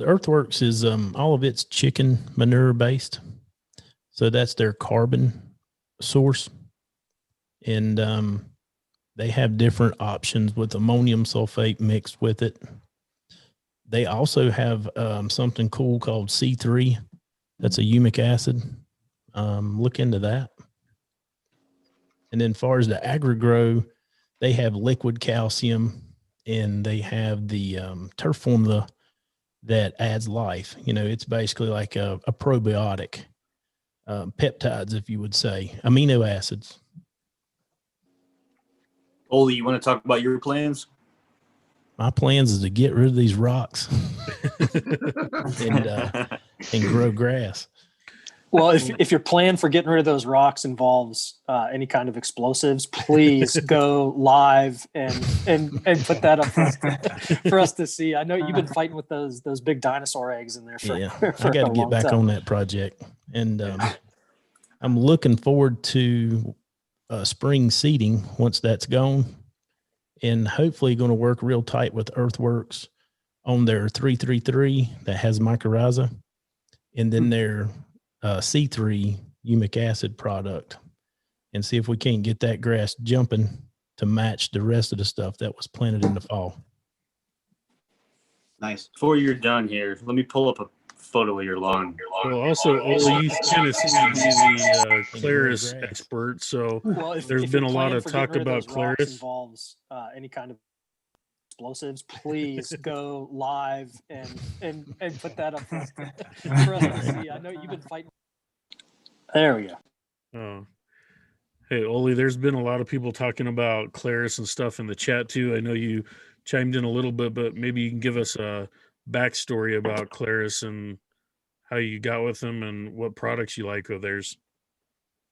Earthworks is all of it's chicken manure based. So that's their carbon source. And they have different options with ammonium sulfate mixed with it. They also have something cool called C3. That's a humic acid. Look into that. And then as far as the AgriGrow, they have liquid calcium, and they have the turf formula that adds life. It's basically like a probiotic, peptides, if you would say, amino acids. Olee, you want to talk about your plans? My plans is to get rid of these rocks and grow grass. Well, if your plan for getting rid of those rocks involves any kind of explosives, please go live and put that up for us to see. I know you've been fighting with those big dinosaur eggs in there for I got to get back on that project, and I'm looking forward to spring seeding once that's gone, and hopefully going to work real tight with Earthworks on their 333 that has mycorrhiza, and then their C3 humic acid product, and see if we can't get that grass jumping to match the rest of the stuff that was planted in the fall. Nice. Before you're done here, let me pull up a photo of your lawn. Well, also, Olee, you kind of seem to be the Claris expert, so there's been a lot of talk about Claris. Involves any kind of explosives, please go live and put that up for us to see. I know you've been fighting. There we go. Oh, hey, Olee, there's been a lot of people talking about Claris and stuff in the chat too. I know you chimed in a little bit, but maybe you can give us a backstory about Claris and how you got with them and what products you like of theirs.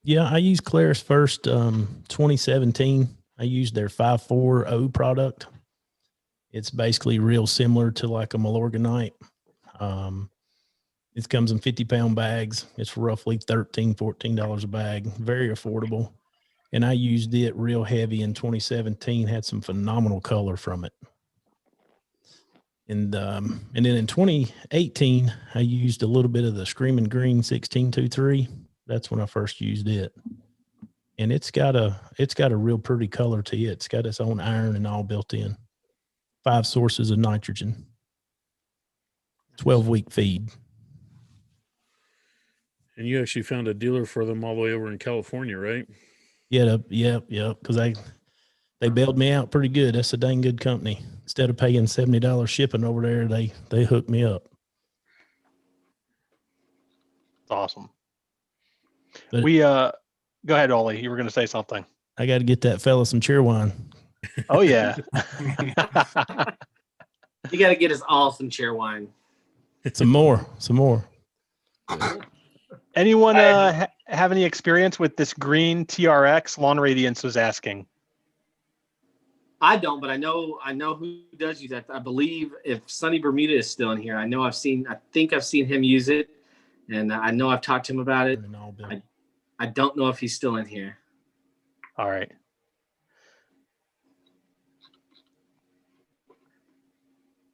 Yeah, I used Claris first 2017. I used their 5,4-0 product. It's basically real similar to like a Milorganite. It comes in 50-pound bags. It's roughly $13, $14 a bag. Very affordable. And I used it real heavy in 2017. Had some phenomenal color from it. And then in 2018, I used a little bit of the Screaming Green 1623. That's when I first used it. And it's got a real pretty color to it. It's got its own iron and all built in. 5 sources of nitrogen. 12-week feed. And you actually found a dealer for them all the way over in California, right? Yeah. Because they bailed me out pretty good. That's a dang good company. Instead of paying $70 shipping over there, they hooked me up. Awesome. But go ahead, Olee. You were going to say something. I got to get that fella some Cheerwine. Oh yeah. You got to get us all some Cheerwine. Some more. Anyone have any experience with this green TRX? Lawn Radiance was asking. I don't, but I know who does use that. I believe if Sonny Bermuda is still in here, I think I've seen him use it, and I know I've talked to him about it. I don't know if he's still in here. All right.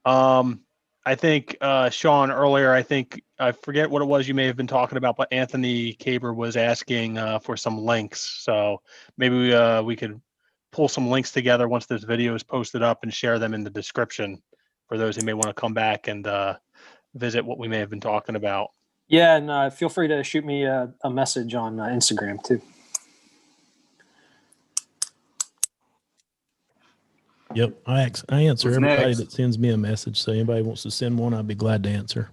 I think Sean earlier, I forget what it was you may have been talking about, but Anthony Caber was asking for some links. So maybe we could pull some links together once this video is posted up and share them in the description for those who may want to come back and visit what we may have been talking about. Yeah, and feel free to shoot me a message on Instagram too. Yep. I answer Who's everybody next? that sends me a message. So anybody wants to send one, I'd be glad to answer.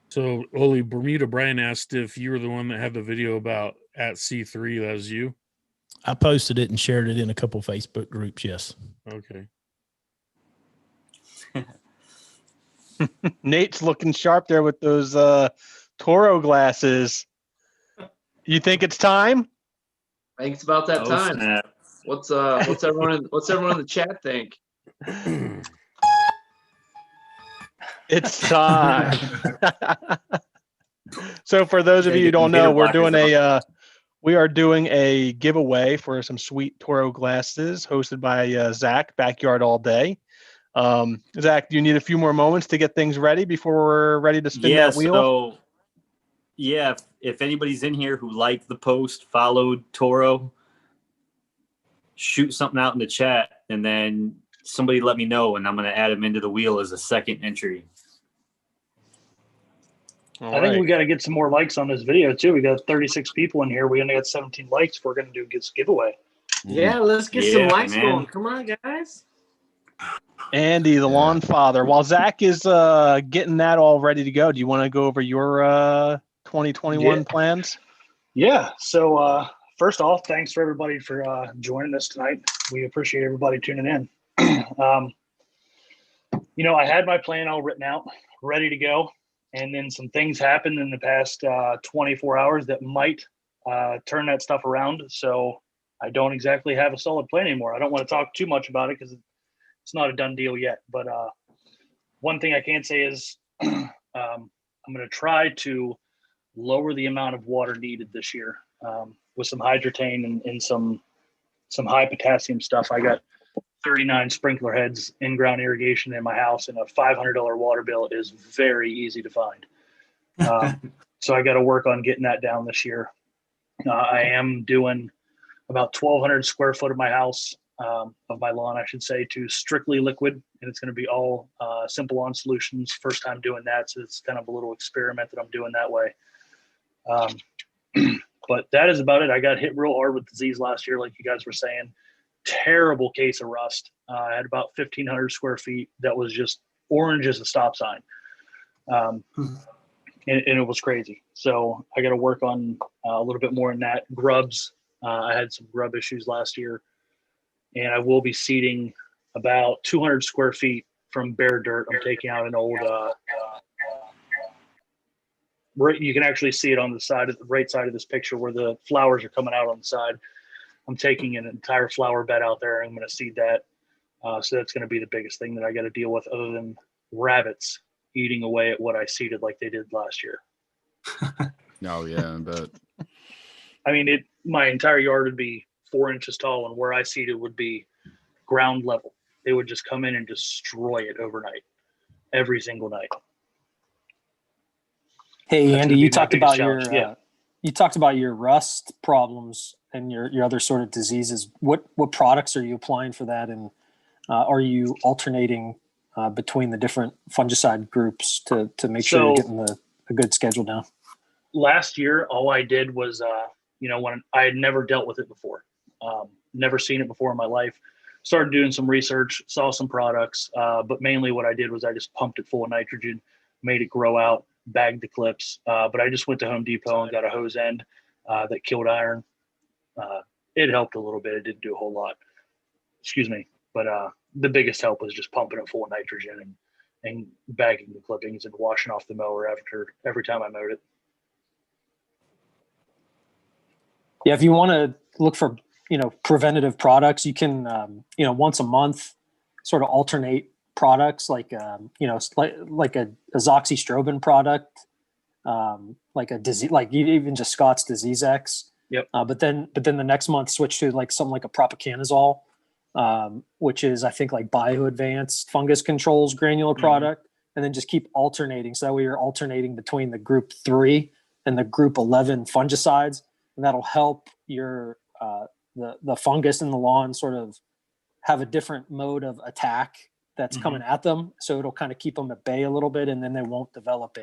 So, Olee, Bermuda Brian asked if you were the one that had the video about at C3. That was you? I posted it and shared it in a couple Facebook groups. Yes. Okay. Nate's looking sharp there with those Toro glasses. You think it's time? I think it's about that Oh, time. snap. What's everyone in the chat think? It's time. So for those of Gotta you who get them don't know, gator we are doing a giveaway for some sweet Toro glasses hosted by Zach, Backyard All Day. Zach, do you need a few more moments to get things ready before we're ready to spin that wheel? So yeah, if anybody's in here who liked the post, followed Toro, shoot something out in the chat, and then somebody let me know, and I'm going to add them into the wheel as a second entry. I think we got to get some more likes on this video too. We got 36 people in here. We only got 17 likes. We're going to do this giveaway. Yeah, let's get some likes going. Come on, guys. Andy, the Lawnfather. While Zach is getting that all ready to go, do you want to go over your 2021 plans? Yeah. So first off, thanks for everybody for joining us tonight. We appreciate everybody tuning in. I had my plan all written out, ready to go. And then some things happened in the past 24 hours that might turn that stuff around. So I don't exactly have a solid plan anymore. I don't want to talk too much about it because it's not a done deal yet. But one thing I can say is I'm going to try to lower the amount of water needed this year with some hydrotane and some high potassium stuff. I got 39 sprinkler heads in ground irrigation in my house, and a $500 water bill is very easy to find. So I got to work on getting that down this year. I am doing about 1,200 square foot of my house, of my lawn, I should say, to strictly liquid, and it's going to be all Simple On solutions. First time doing that, so it's kind of a little experiment that I'm doing that way. But that is about it. I got hit real hard with disease last year, like you guys were saying. Terrible case of rust. I had about 1,500 square feet that was just orange as a stop sign. And it was crazy. So I got to work on a little bit more in that. Grubs. I had some grub issues last year. And I will be seeding about 200 square feet from bare dirt. I'm taking out an old, you can actually see it on the side of the right side of this picture where the flowers are coming out on the side. I'm taking an entire flower bed out there and I'm going to seed that. So that's going to be the biggest thing that I got to deal with, other than rabbits eating away at what I seeded like they did last year. Oh yeah, I bet. I mean, my entire yard would be 4 inches tall, and where I seeded would be ground level. They would just come in and destroy it overnight, every single night. Hey, That's Andy, gonna you be my talked biggest about your challenge. you talked about your rust problems and your other sort of diseases. What products are you applying for that, and are you alternating between the different fungicide groups to make sure you're getting a good schedule down? Last year, all I did was, when I had never dealt with it before, never seen it before in my life, started doing some research, saw some products, but mainly what I did was I just pumped it full of nitrogen, made it grow out, bagged the clips. But I just went to Home Depot and got a hose end that killed iron. It helped a little bit. It didn't do a whole lot. Excuse me. But the biggest help was just pumping it full of nitrogen and bagging the clippings and washing off the mower every time I mowed it. Yeah, if you want to look for preventative products, you can once a month sort of alternate products like like a azoxystrobin product, like a disease, like even just Scott's Disease X. Yep. But then the next month switch to like something like a propiconazole, which is I think like Bio Advanced Fungus Control's granular product, and then just keep alternating. So that way you're alternating between the group 3 and the group 11 fungicides, and that'll help your the fungus in the lawn sort of have a different mode of attack that's coming at them. So it'll kind of keep them at bay a little bit, and then they won't develop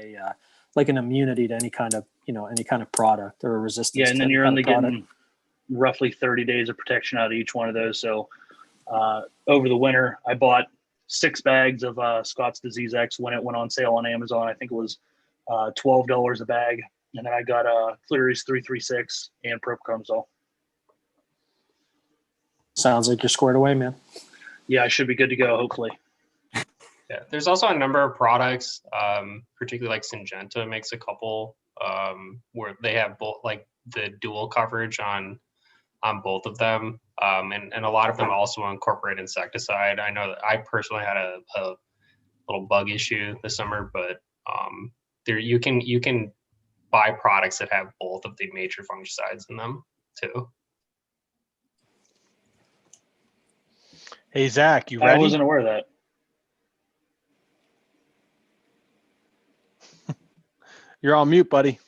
like an immunity to any kind of product or a resistance. Yeah, and then you're only getting roughly 30 days of protection out of each one of those. So over the winter, I bought 6 bags of Scott's Disease X when it went on sale on Amazon. I think it was $12 a bag. And then I got Cleary's 336 and Propiconazole. Sounds like you're squared away, man. Yeah, I should be good to go, hopefully. Yeah, there's also a number of products, particularly like Syngenta makes a couple where they have both like the dual coverage on both of them, and a lot of them also incorporate insecticide. I know that I personally had a little bug issue this summer, but there you can buy products that have both of the major fungicides in them too. Hey Zach, you ready? I wasn't aware of that. You're on mute, buddy.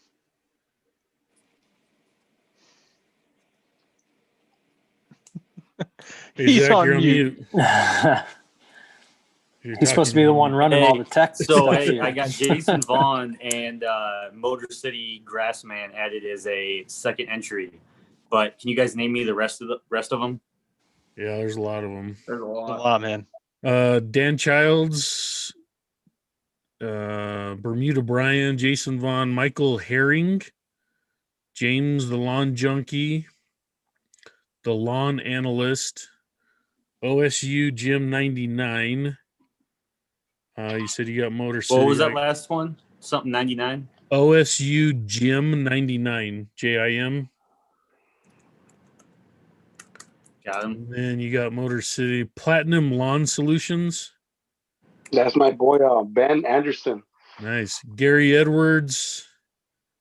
Hey, He's Zach, on you're mute. He's supposed to be the one running all the tech. So stuff hey, here. I got Jason Vaughn and Motor City Grassman added as a second entry. But can you guys name me the rest of them? Yeah, there's a lot of them. There's a A lot. lot, man. Dan Childs, Bermuda Brian, Jason Vaughn, Michael Herring, James the Lawn Junkie, the Lawn Analyst, OSU Jim 99. You said you got Motor City. What was that last one? Something 99? OSU Jim 99, JIM. Got him. And then you got Motor City Platinum Lawn Solutions. That's my boy, Ben Anderson. Nice. Gary Edwards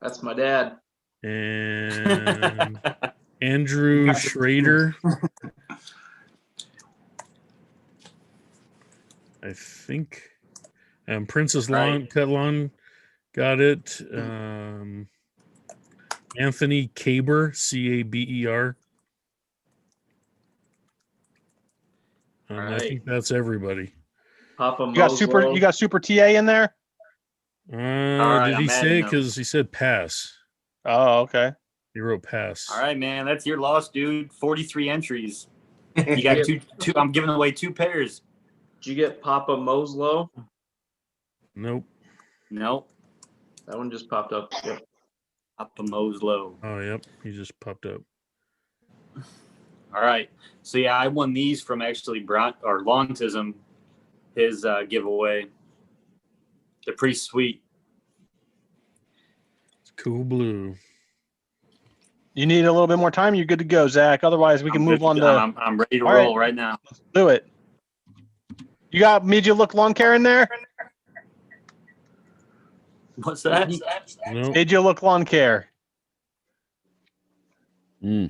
That's my dad. and Andrew Schrader. I think. Princess Lawn, Cut Lawn got it. Anthony Caber, Caber. I think that's everybody. Papa You got super TA in there? right, did he I'm say? adding them. Because he said pass. Oh, okay. He wrote pass. All right, man. That's your loss, dude. 43 entries. You got two. I'm giving away 2 pairs. Did you get Papa Moslow? Nope. Nope. That one just popped up. Yep. Papa Moslow. Oh, yep. He just popped up. All right. So yeah, I won these from actually Lawntism, his giveaway. They're pretty sweet. It's cool blue. You need a little bit more time. You're good to go, Zach. Otherwise, we can move on to. I'm ready to roll right now. Let's do it. You got Media Look Lawn Care in there? What's that? Nope. Media Look Lawn Care. Yeah,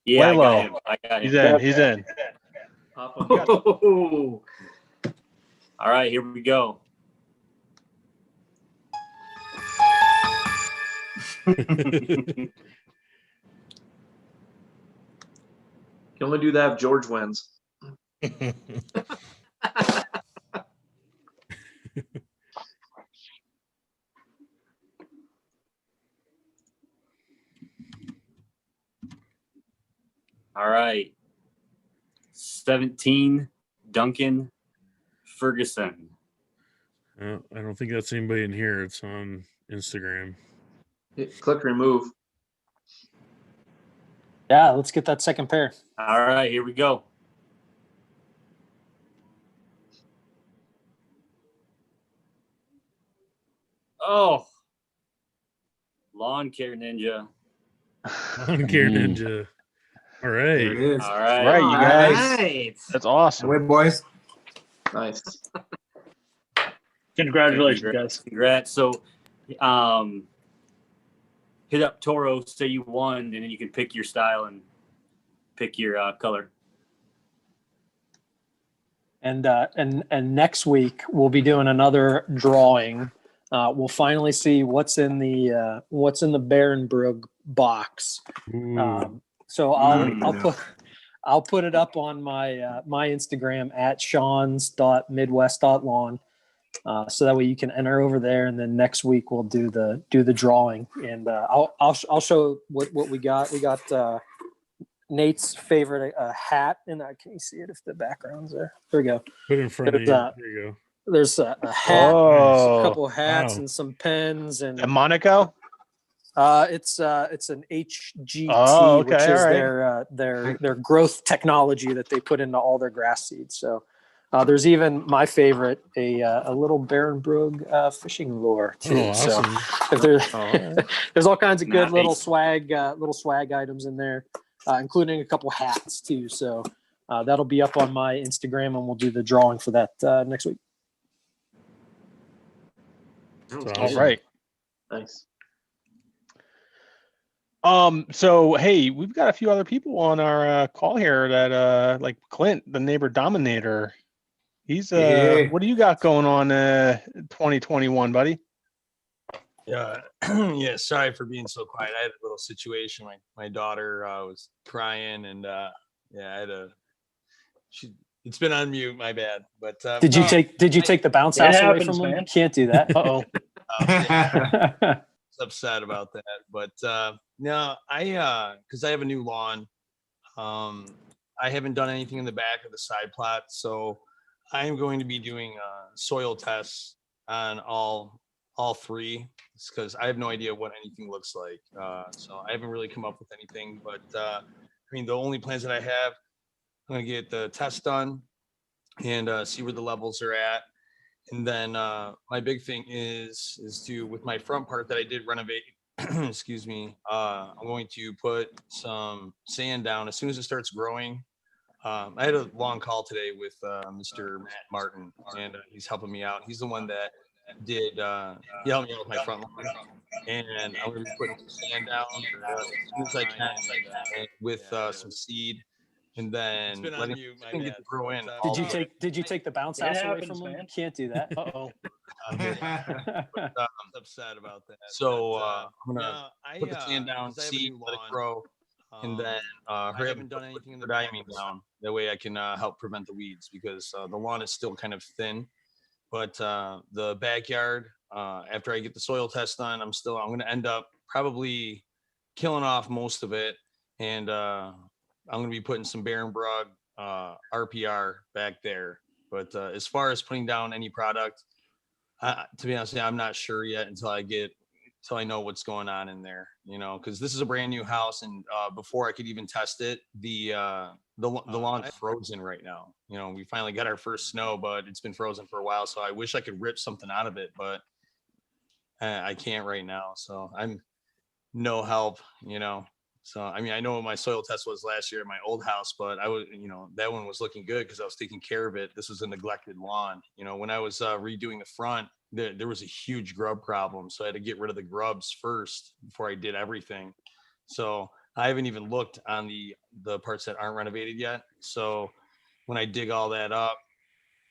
Way low. I got him. He's in. He's in. All right, here we go. You can only do that if George wins. All right. 17, Duncan Ferguson. I don't think that's anybody in here. It's on Instagram. Click remove. Yeah, let's get that second pair. All right, here we go. Oh, Lawn Care Ninja. Lawn Care Ninja. All right. There it is. All right. Right, you guys. Right. That's awesome. Wait, boys. Nice. Congratulations, guys. Congrats. So, hit up Toro, say you won, and then you can pick your style and pick your color. And next week we'll be doing another drawing. We'll finally see what's in the Barenbrug box. So I'll put it up on my my Instagram at Sean's.midwest.lawn. So that way you can enter over there, and then next week we'll do the drawing, and I'll show what we got. We got Nate's favorite hat, and can you see it if the background's there? There we go. Put it in front of you. There you go. There's a hat, a couple of hats, and some pens, and a Monaco. It's an HGT, which is their growth technology that they put into all their grass seeds. So there's even my favorite, a little Barenbrug fishing lure too. Oh, awesome. So if there's all kinds of good little swag items in there, including a couple hats too. So that'll be up on my Instagram, and we'll do the drawing for that next week. All right. Nice. So hey, we've got a few other people on our call here that like Clint, the Neighbor Dominator. He's what do you got going on 2021, buddy? Yeah, yeah. Sorry for being so quiet. I had a little situation. My daughter was crying, and yeah, I had it's been on mute. My bad. But did you take the bounce house away from him? You can't do that. Uh-oh. Upset about that, but no, because I have a new lawn. I haven't done anything in the back of the side plot, so I am going to be doing soil tests on all three, because I have no idea what anything looks like. So I haven't really come up with anything, but I mean, the only plans that I have, I'm going to get the test done and see where the levels are at. And then my big thing is with my front part that I did renovate, excuse me, I'm going to put some sand down as soon as it starts growing. I had a long call today with Mr. Matt Martin, and he's helping me out. He's the one that did, he helped me out with my front lawn. And I'm going to be putting some sand down as soon as I can, with some seed. And then letting it get to grow in. Did you take the bounce house away from him? You can't do that. Uh-oh. I'm upset about that. So I'm gonna put the sand down, seed, let it grow, and then hurry up and put the diamine down. That way I can help prevent the weeds, because the lawn is still kind of thin. But the backyard, after I get the soil test done, I'm going to end up probably killing off most of it, and I'm going to be putting some Barenbrug RPR back there. But as far as putting down any product, to be honest, I'm not sure yet until I know what's going on in there, because this is a brand new house. And before I could even test it, the lawn's frozen right now. We finally got our first snow, but it's been frozen for a while. So I wish I could rip something out of it, but I can't right now. So I'm no help, So, I mean, I know what my soil test was last year at my old house, but I was, that one was looking good because I was taking care of it. This was a neglected lawn. When I was redoing the front, there was a huge grub problem. So I had to get rid of the grubs first before I did everything. So I haven't even looked on the parts that aren't renovated yet. So when I dig all that up,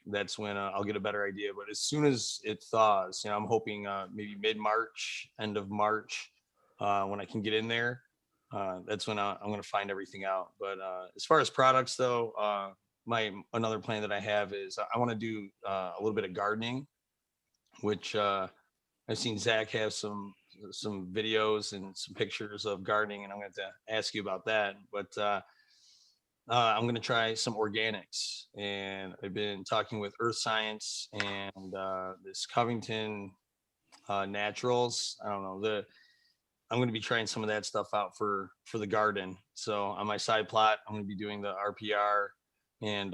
that's when I'll get a better idea. But as soon as it thaws, I'm hoping maybe mid-March, end of March, when I can get in there. That's when I'm going to find everything out. But as far as products, though, another plan that I have is I want to do a little bit of gardening, which I've seen Zach have some videos and some pictures of gardening, and I'm going to ask you about that. But I'm going to try some organics, and I've been talking with Earth Science and this Covington Naturals. I don't know, I'm going to be trying some of that stuff out for the garden. So on my side plot, I'm going to be doing the RPR and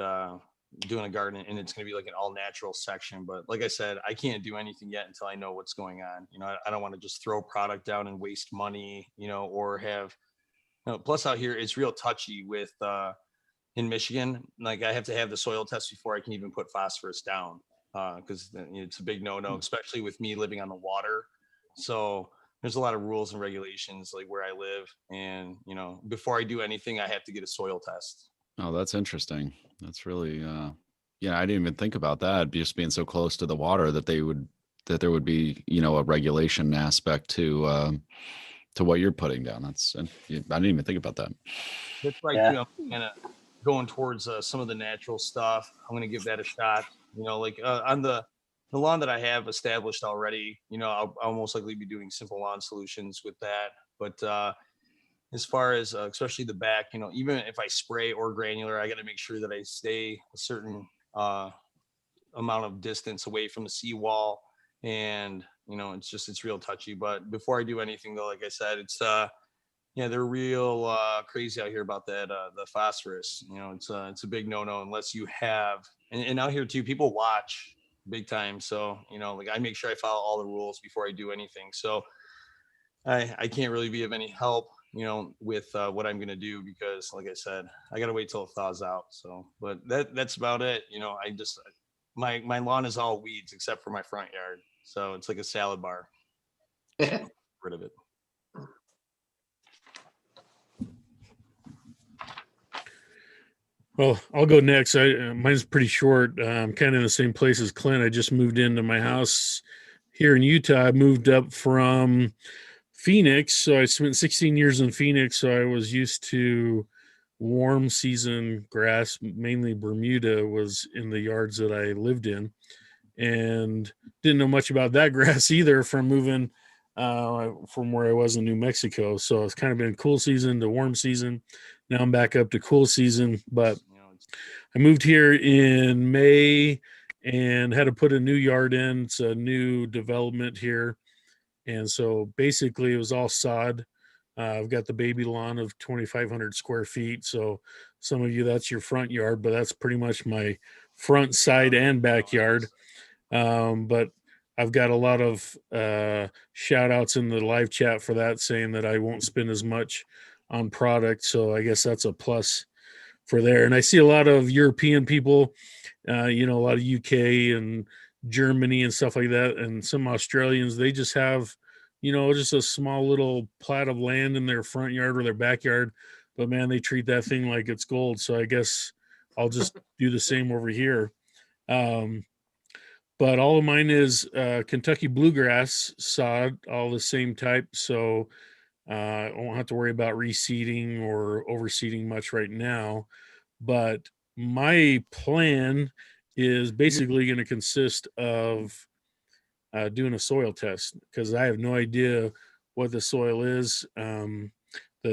doing a garden, and it's going to be like an all natural section. But like I said, I can't do anything yet until I know what's going on. I don't want to just throw product down and waste money, or have, plus out here, it's real touchy with, in Michigan, like I have to have the soil test before I can even put phosphorus down, because it's a big no-no, especially with me living on the water. So there's a lot of rules and regulations like where I live, and before I do anything, I have to get a soil test. Oh, that's interesting. That's really yeah, I didn't even think about that, just being so close to the water that there would be a regulation aspect to what you're putting down. I didn't even think about that. That's right. Yeah. I'm kind of going towards some of the natural stuff. I'm going to give that a shot. Like on the lawn that I have established already, I'll most likely be doing simple lawn solutions with that. But as far as especially the back, even if I spray or granular, I got to make sure that I stay a certain amount of distance away from the seawall. And, it's real touchy. But before I do anything though, like I said, it's, they're real crazy out here about that, the phosphorus. It's a big no-no unless you have, and out here too, people watch big time. So, I make sure I follow all the rules before I do anything. So I can't really be of any help, with what I'm going to do, because like I said, I got to wait till it thaws out. So, but that's about it. My lawn is all weeds except for my front yard. So it's like a salad bar. Rid of it. Well, I'll go next. Mine's pretty short. I'm kind of in the same place as Clint. I just moved into my house here in Utah. I moved up from Phoenix. So I spent 16 years in Phoenix. So I was used to warm season grass, mainly Bermuda was in the yards that I lived in, and didn't know much about that grass either from moving from where I was in New Mexico. So it's kind of been cool season to warm season. Now I'm back up to cool season, but I moved here in May and had to put a new yard in. It's a new development here. And so basically it was all sod. I've got the baby lawn of 2,500 square feet. So some of you, that's your front yard, but that's pretty much my front, side, and backyard. But I've got a lot of shout outs in the live chat for that, saying that I won't spend as much on product. So I guess that's a plus for there. And I see a lot of European people, a lot of UK and Germany and stuff like that. And some Australians, they just have, just a small little plat of land in their front yard or their backyard. But man, they treat that thing like it's gold. So I guess I'll just do the same over here. But all of mine is Kentucky bluegrass sod, all the same type. So I won't have to worry about reseeding or overseeding much right now. But my plan is basically going to consist of doing a soil test, because I have no idea what the soil is. The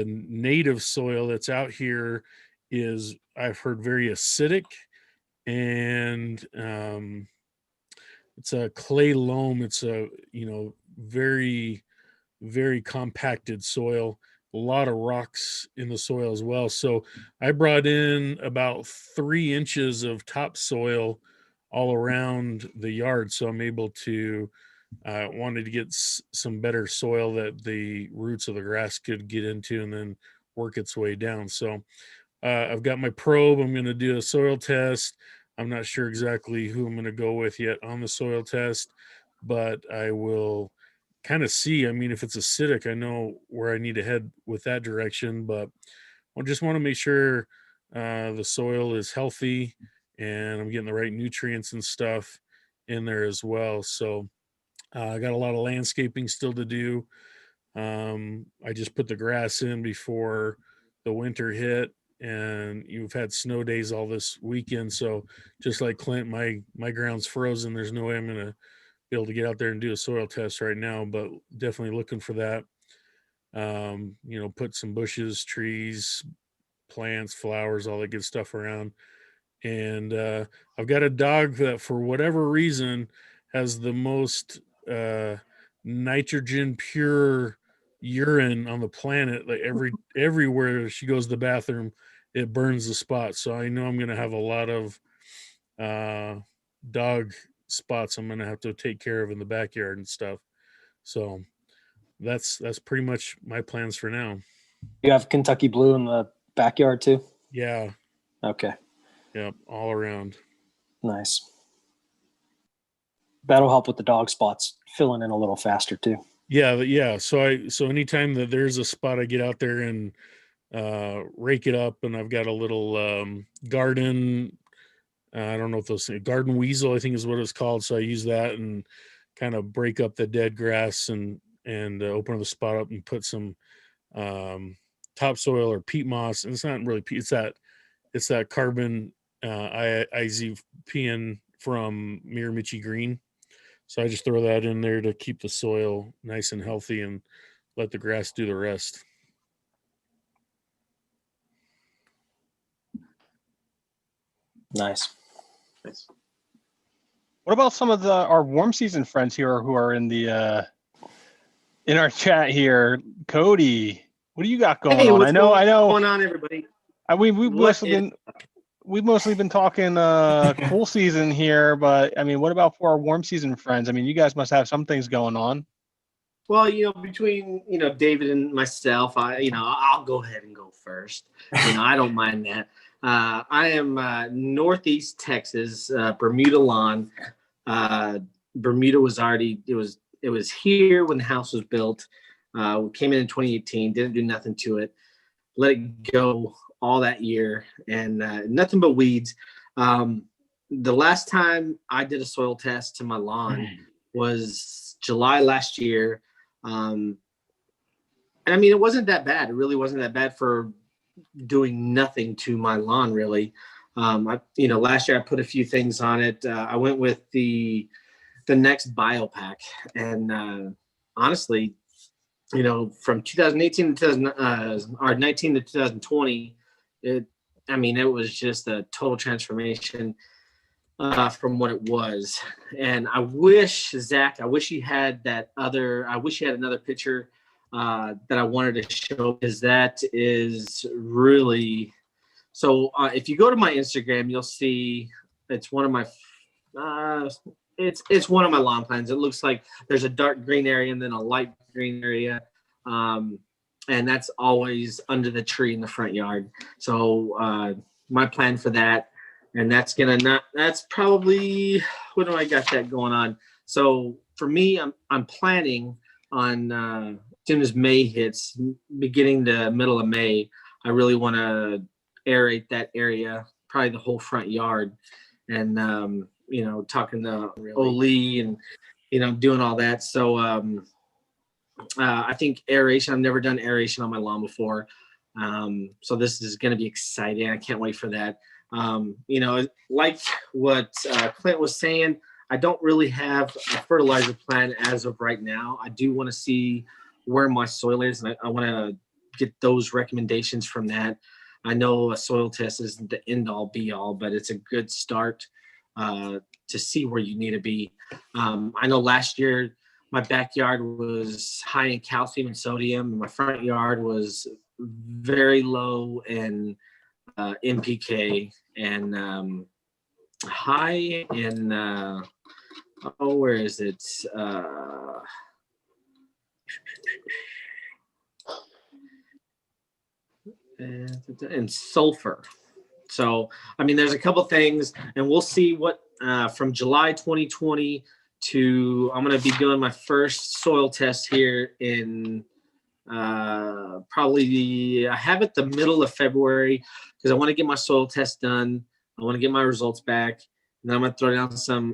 native soil that's out here is, I've heard, very acidic, and it's a clay loam. It's a, very, very compacted soil, a lot of rocks in the soil as well. So I brought in about 3 inches of topsoil all around the yard. So I'm able to, wanted to get some better soil that the roots of the grass could get into and then work its way down. So I've got my probe. I'm going to do a soil test. I'm not sure exactly who I'm going to go with yet on the soil test, but I will kind of see. I mean, if it's acidic, I know where I need to head with that direction, but I just want to make sure the soil is healthy and I'm getting the right nutrients and stuff in there as well. So I got a lot of landscaping still to do. I just put the grass in before the winter hit, and you've had snow days all this weekend. So just like Clint, my ground's frozen. There's no way I'm going to be able to get out there and do a soil test right now, but definitely looking for that. Put some bushes, trees, plants, flowers, all that good stuff around. And I've got a dog that, for whatever reason, has the most nitrogen pure urine on the planet. Like everywhere she goes to the bathroom, it burns the spot. So I know I'm going to have a lot of dog spots I'm going to have to take care of in the backyard and stuff. So that's pretty much my plans for now. You have Kentucky blue in the backyard too? Yeah. Okay. Yep. All around. Nice. That'll help with the dog spots filling in a little faster too. Yeah. So anytime that there's a spot, I get out there and rake it up, and I've got a little garden. I don't know if those garden weasel, I think is what it's called. So I use that and kind of break up the dead grass and open the spot up and put some topsoil or peat moss. And it's not really peat, it's that carbon IZPN from Miramichi Green. So I just throw that in there to keep the soil nice and healthy and let the grass do the rest. Nice. What about some of our warm season friends here who are in our chat here? Cody, what do you got going on? I know. What's going on, everybody? We've mostly been talking cool season here, but I mean, what about for our warm season friends? I mean, you guys must have some things going on. Well, between David and myself, I'll go ahead and go first. I don't mind that. I am Northeast Texas, Bermuda Lawn. Bermuda was already it was here when the house was built. We came in 2018, didn't do nothing to it, let it go all that year, and nothing but weeds. The last time I did a soil test to my lawn was July last year. And I mean, it wasn't that bad. It really wasn't that bad for doing nothing to my lawn, really. Last year I put a few things on it. I went with the next biopack, and honestly, from 2018 to 19 to 2020, it was just a total transformation from what it was. And I wish, Zach, you had another picture that I wanted to show, because that is really, so if you go to my Instagram, you'll see it's one of my, it's one of my lawn plans. It looks like there's a dark green area and then a light green area. And that's always under the tree in the front yard. So my plan for that, and that's probably, what do I got that going on? So for me, I'm planning on, as soon as May hits, beginning to middle of May, I really want to aerate that area, probably the whole front yard, and talking to Olee and doing all that. So I think aeration, I've never done aeration on my lawn before. So this is going to be exciting. I can't wait for that. Like what Clint was saying, I don't really have a fertilizer plan as of right now. I do want to see where my soil is, and I want to get those recommendations from that. I know a soil test isn't the end all be all, but it's a good start to see where you need to be. I know last year my backyard was high in calcium and sodium, and my front yard was very low in NPK and high in where is it? And sulfur. So, I mean, there's a couple things, and we'll see what from July 2020 to, I'm going to be doing my first soil test here in probably, I have it the middle of February, because I want to get my soil test done. I want to get my results back. And then I'm going to throw down some,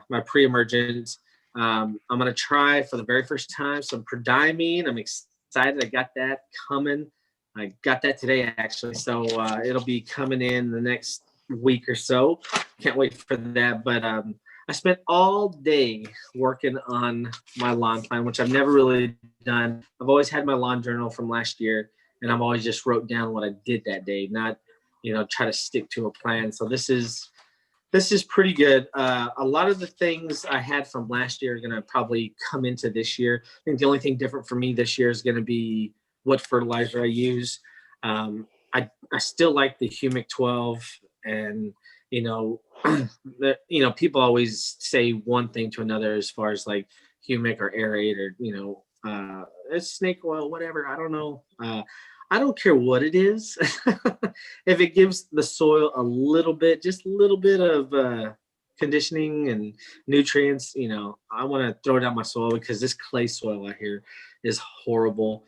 my pre-emergent. I'm going to try for the very first time some prodiamine. I'm excited. I got that coming. I got that today, actually. So it'll be coming in the next week or so. Can't wait for that. But I spent all day working on my lawn plan, which I've never really done. I've always had my lawn journal from last year, and I've always just wrote down what I did that day, not, try to stick to a plan. So this is pretty good. A lot of the things I had from last year are going to probably come into this year. I think the only thing different for me this year is going to be what fertilizer I use. I still like the Humic 12, and people always say one thing to another as far as like Humic or aerate or it's snake oil, whatever. I don't know. I don't care what it is. If it gives the soil a little bit of conditioning and nutrients, I want to throw down my soil, because this clay soil out here is horrible.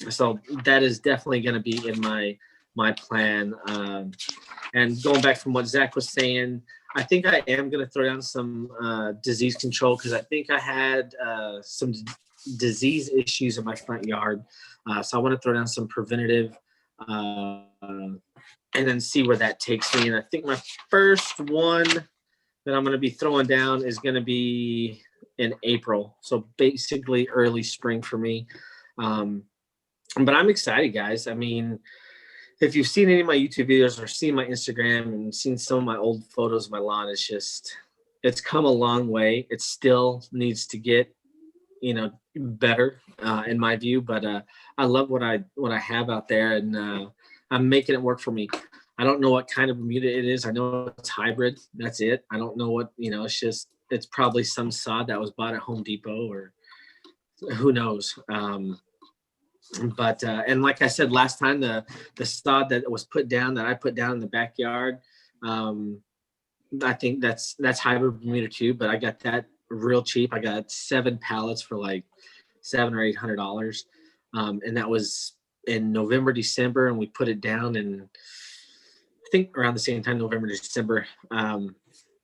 So that is definitely going to be in my plan. And going back from what Zach was saying, I think I am going to throw down some disease control, because I think I had some disease issues in my front yard. So I want to throw down some preventative and then see where that takes me. And I think my first one that I'm going to be throwing down is going to be in April. So basically early spring for me. But I'm excited, guys. I mean, if you've seen any of my YouTube videos or seen my Instagram and seen some of my old photos of my lawn, it's come a long way. It still needs to get, better in my view, but I love what I have out there, and I'm making it work for me. I don't know what kind of Bermuda it is. I know it's hybrid. That's it. I don't know what, it's probably some sod that was bought at Home Depot or who knows. But and like I said last time, the sod that was put down, that I put down in the backyard, I think that's hybrid Bermuda too, but I got that real cheap. I got 7 pallets for like $700 or $800. And that was in November, December, and we put it down in, I think around the same time, November, December.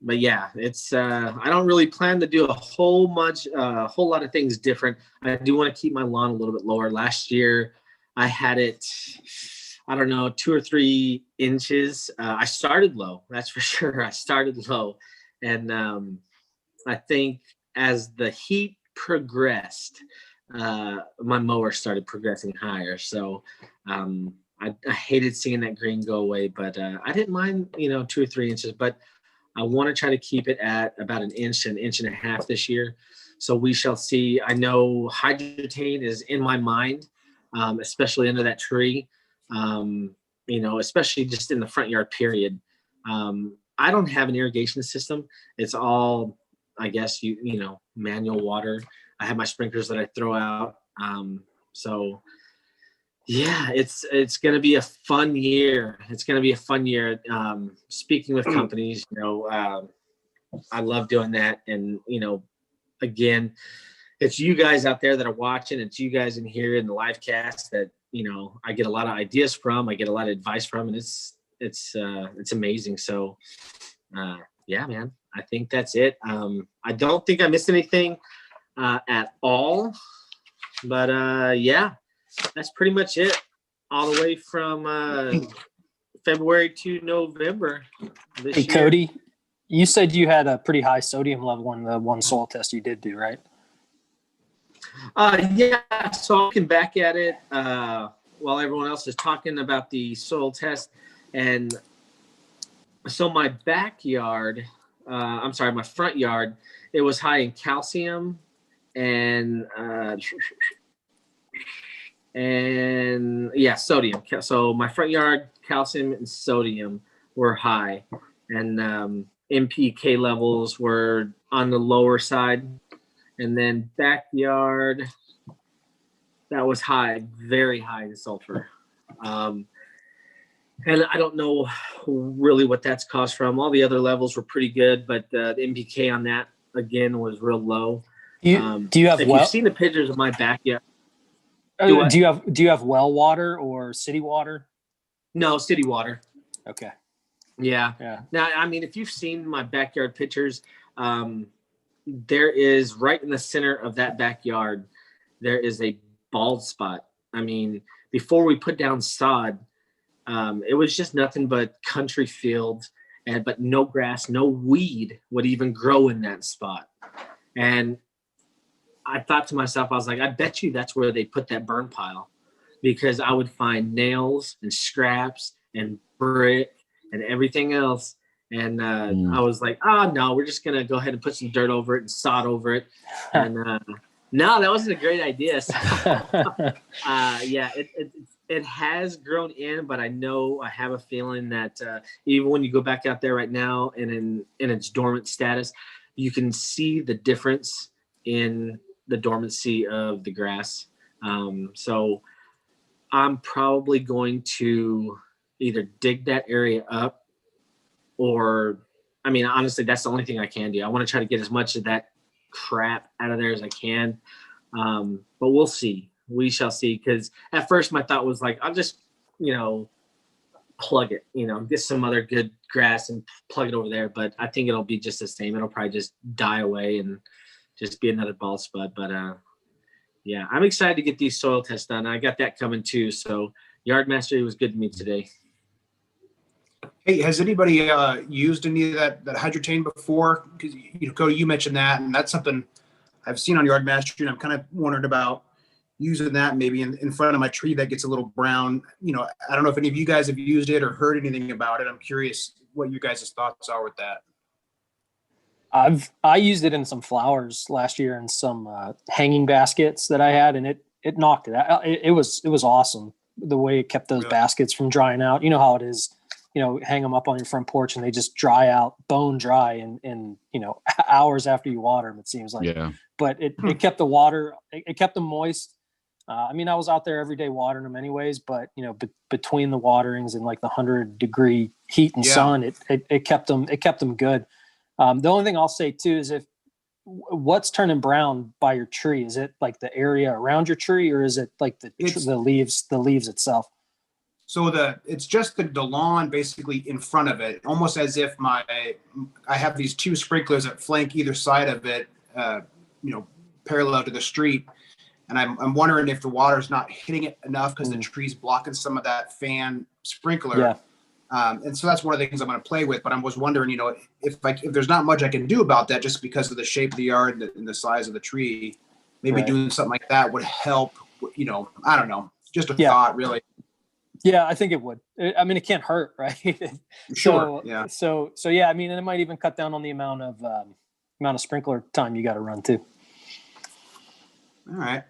But yeah, it's I don't really plan to do a whole lot of things different. I do want to keep my lawn a little bit lower. Last year I had it, I don't know, 2 or 3 inches. I started low, that's for sure. I started low. And I think as the heat progressed, my mower started progressing higher. So I hated seeing that green go away, but I didn't mind, 2 or 3 inches, but I want to try to keep it at about an inch and a half this year. So we shall see. I know hydrotain is in my mind, especially under that tree, especially just in the front yard period. I don't have an irrigation system. It's all, I guess, manual water. I have my sprinklers that I throw out. So yeah, it's going to be a fun year. It's going to be a fun year. Speaking with companies, I love doing that. And, again, it's you guys out there that are watching. It's you guys in here in the live cast that, I get a lot of ideas from, I get a lot of advice from, and it's amazing. So, yeah, man, I think that's it. I don't think I missed anything at all, but yeah. That's pretty much it, all the way from February to November this year. Cody, you said you had a pretty high sodium level in the one soil test you did do, right? Yeah, so I'm looking back at it while everyone else is talking about the soil test. And so my backyard, my front yard, it was high in calcium and sodium. So my front yard, calcium and sodium were high, and NPK levels were on the lower side. And then backyard, that was high, very high in sulfur. And I don't know really what that's caused from. All the other levels were pretty good, but the NPK on that again was real low. Do you have? If you've seen the pictures of my backyard. Do you have well water or city water? No, city water. Okay. Yeah. Now, I mean, if you've seen my backyard pictures, there is right in the center of that backyard, there is a bald spot. I mean, before we put down sod, it was just nothing but country fields, but no grass, no weed would even grow in that spot. And I thought to myself, I was like, I bet you that's where they put that burn pile, because I would find nails and scraps and brick and everything else. And I was like, no, we're just going to go ahead and put some dirt over it and sod over it. And no, that wasn't a great idea. So, yeah, it has grown in, but I have a feeling that even when you go back out there right now and in its dormant status, you can see the difference in the dormancy of the grass. So I'm probably going to either dig that area up, or, I mean, honestly, that's the only thing I can do. I want to try to get as much of that crap out of there as I can. But we'll see. We shall see. Because at first my thought was like, I'll just, plug it, get some other good grass and plug it over there. But I think it'll be just the same. It'll probably just die away and just be another bald spot. But yeah, I'm excited to get these soil tests done. I got that coming too. So Yard Mastery was good to me today. Hey, has anybody used any of that hydrotane before? Because Cody, you mentioned that, and that's something I've seen on Yard Mastery, and I'm kind of wondering about using that maybe in front of my tree that gets a little brown. You know, I don't know if any of you guys have used it or heard anything about it. I'm curious what you guys' thoughts are with that. I used it in some flowers last year in some hanging baskets that I had, and it knocked it out. It was awesome the way it kept those baskets from drying out. You know how it is, you know, hang them up on your front porch and they just dry out, bone dry in you know, hours after you water them, it seems like. Yeah. But it kept the water, it kept them moist. I mean, I was out there every day watering them anyways, but you know, between the waterings and like the 100-degree heat and sun, it kept them good. The only thing I'll say too is what's turning brown by your tree? Is it like the area around your tree, or is it like the leaves itself? So it's just the lawn basically in front of it, almost as if I have these 2 sprinklers that flank either side of it, you know, parallel to the street. And I'm wondering if the water's not hitting it enough because the tree's blocking some of that fan sprinkler. Yeah. And so that's one of the things I'm going to play with. But I was wondering, you know, if there's not much I can do about that just because of the shape of the yard and the size of the tree, maybe doing something like that would help. You know, I don't know, just a thought, really. Yeah, I think it would. I mean, it can't hurt, right? Sure. So yeah. I mean, and it might even cut down on the amount of sprinkler time you got to run too. All right.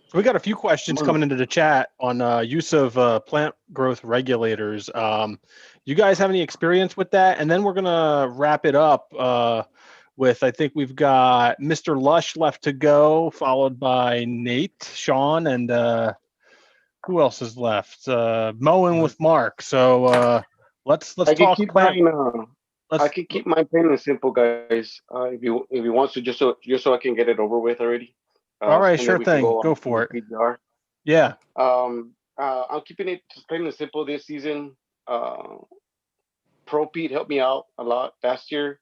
So we got a few questions coming into the chat on use of plant growth regulators. You guys have any experience with that? And then we're gonna wrap it up with, I think we've got Mr. Lush left to go, followed by Nate, Sean, and who else is left? Mowing with Mark. So let's talk plant. I can keep mine plain and simple, guys. If you want to, just so I can get it over with already. All right, sure thing. Go for it. PGR. Yeah. I'm keeping it just plain and simple this season. Pro Pete helped me out a lot last year.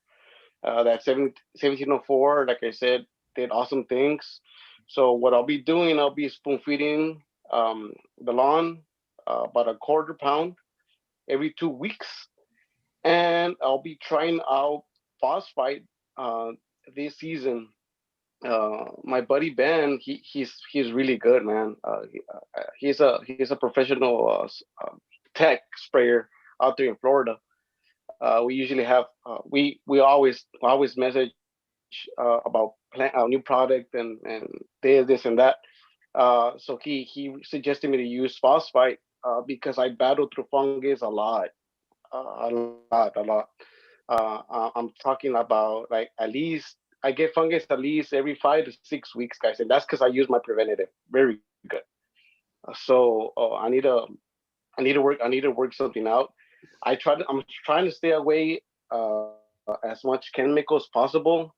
That 1704, like I said, did awesome things. So what I'll be doing, I'll be spoon feeding the lawn about a quarter pound every 2 weeks. And I'll be trying out phosphite this season. My buddy Ben, he's really good, man. He's a professional tech sprayer out there in Florida. We usually have we always message about new product and this and that. So he suggested me to use phosphite because I battle through fungus a lot. I'm talking about like at least I get fungus at least every 5 to 6 weeks, guys, and that's because I use my preventative very good. So I need to work something out. I'm trying to stay away as much chemicals possible.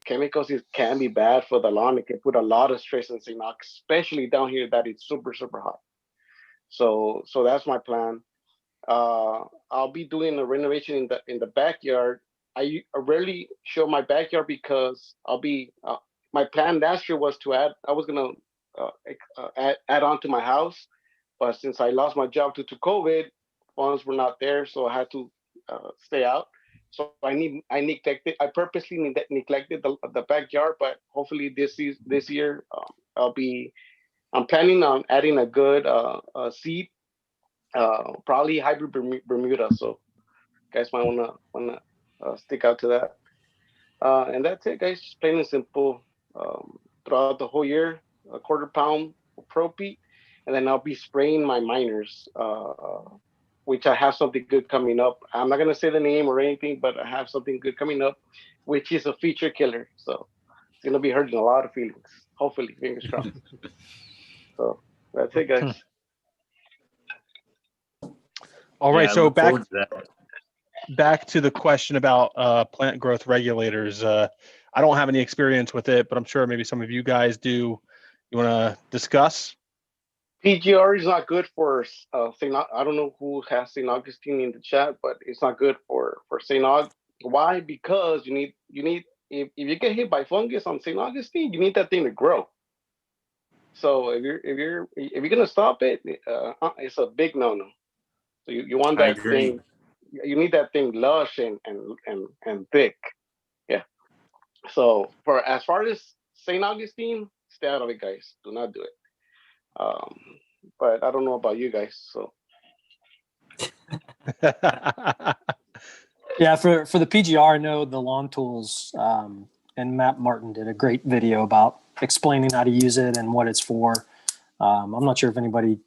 Chemicals can be bad for the lawn. It can put a lot of stress on St. Aug, especially down here that it's super hot. So that's my plan. I'll be doing a renovation in the backyard. I rarely show my backyard because my plan last year was to add on to my house, but since I lost my job due to COVID, funds were not there, so I had to stay out. So I purposely neglected the backyard, but hopefully this year I'm planning on adding a good seed. Probably hybrid Bermuda, so guys might wanna stick out to that. And that's it, guys. Just plain and simple. Throughout the whole year, a quarter pound of Pro Pete, and then I'll be spraying my miners, which I have something good coming up. I'm not gonna say the name or anything, but I have something good coming up, which is a feature killer. So it's gonna be hurting a lot of feelings. Hopefully, fingers crossed. So that's it, guys. All right, so back to the question about plant growth regulators. I don't have any experience with it, but I'm sure maybe some of you guys do. You want to discuss? PGR is not good for St. Aug. I don't know who has St. Augustine in the chat, but it's not good for St. Aug. Why? Because you need if you get hit by fungus on St. Augustine, you need that thing to grow. So if you're gonna stop it, it's a big no-no. So you want that thing. You need that thing lush and thick. Yeah. So as far as St. Augustine, stay out of it, guys. Do not do it. But I don't know about you guys, so. Yeah, for the PGR, I know the Lawn Tools and Matt Martin did a great video about explaining how to use it and what it's for. I'm not sure if anybody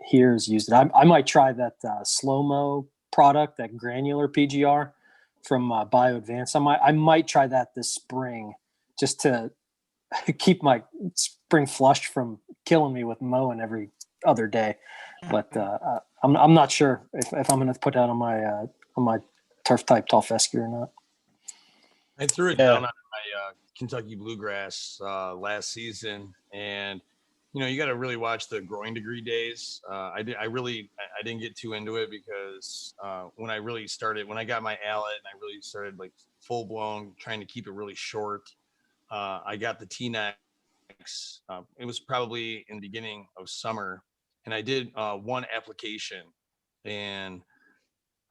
here has used it. I might try that slow-mo product, that granular PGR from Bio Advanced. I might try that this spring just to keep my spring flush from killing me with mowing every other day. But I'm not sure if I'm going to put that on my turf type tall fescue or not. I threw it down on my Kentucky bluegrass last season, and you got to really watch the growing degree days. I didn't get too into it because when I got my Allet and I really started like full blown trying to keep it really short, I got the T-Nex. It was probably in the beginning of summer, and I did one application, and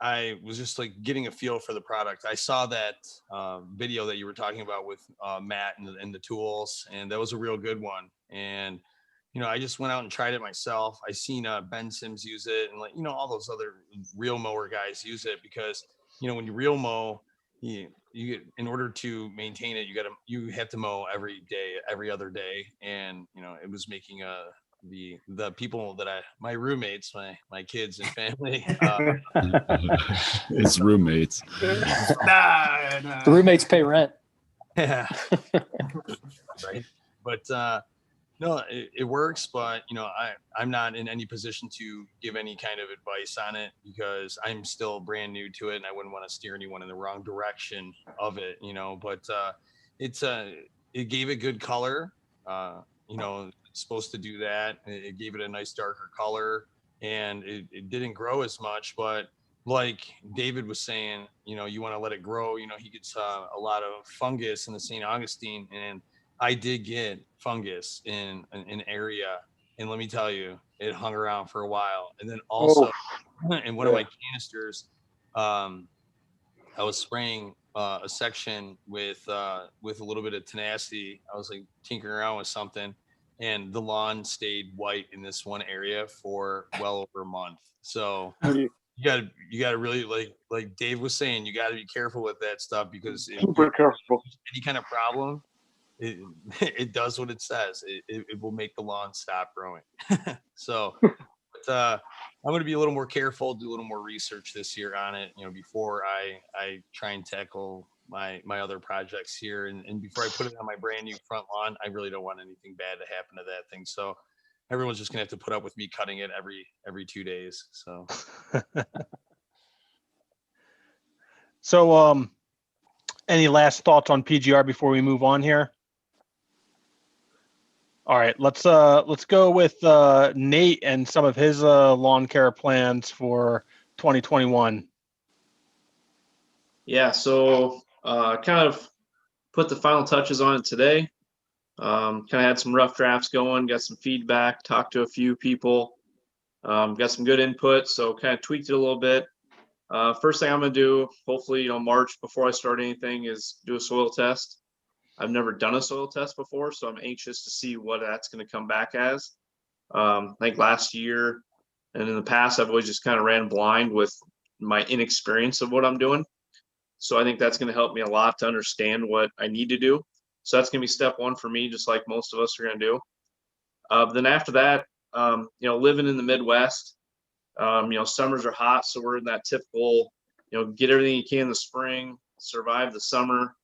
I was just like getting a feel for the product. I saw that video that you were talking about with Matt and the tools, and that was a real good one. And I just went out and tried it myself. I seen Ben Sims use it, and all those other reel mower guys use it, because when you reel mow, you in order to maintain it, you have to mow every day, every other day, and it was making the people that my roommates, my kids and family, his roommates. The roommates pay rent. Yeah. Right. But no, it works, but I'm not in any position to give any kind of advice on it, because I'm still brand new to it and I wouldn't want to steer anyone in the wrong direction of it, but it gave it good color. It's supposed to do that. It gave it a nice darker color, and it didn't grow as much, but like David was saying, you want to let it grow. He gets a lot of fungus in the St. Augustine, and I did get fungus in an area, and let me tell you, it hung around for a while. And then also in one of my canisters, I was spraying a section with a little bit of tenacity. I was like tinkering around with something, and the lawn stayed white in this one area for well over a month. So you got to really, like Dave was saying, you got to be careful with that stuff, because super careful. Any kind of problem, it does what it says. It will make the lawn stop growing. So, but I'm going to be a little more careful, do a little more research this year on it, before I try and tackle my other projects here. And before I put it on my brand new front lawn, I really don't want anything bad to happen to that thing. So everyone's just going to have to put up with me cutting it every 2 days. So. So, any last thoughts on PGR before we move on here? All right, let's go with Nate and some of his lawn care plans for 2021. Yeah, so kind of put the final touches on it today. Kind of had some rough drafts going, got some feedback, talked to a few people, got some good input, so kind of tweaked it a little bit. First thing I'm going to do, hopefully, March before I start anything, is do a soil test. I've never done a soil test before, so I'm anxious to see what that's going to come back as. I think last year and in the past, I've always just kind of ran blind with my inexperience of what I'm doing. So I think that's going to help me a lot to understand what I need to do. So that's going to be step one for me, just like most of us are going to do. Then after that, living in the Midwest, summers are hot, so we're in that typical, get everything you can in the spring, survive the summer,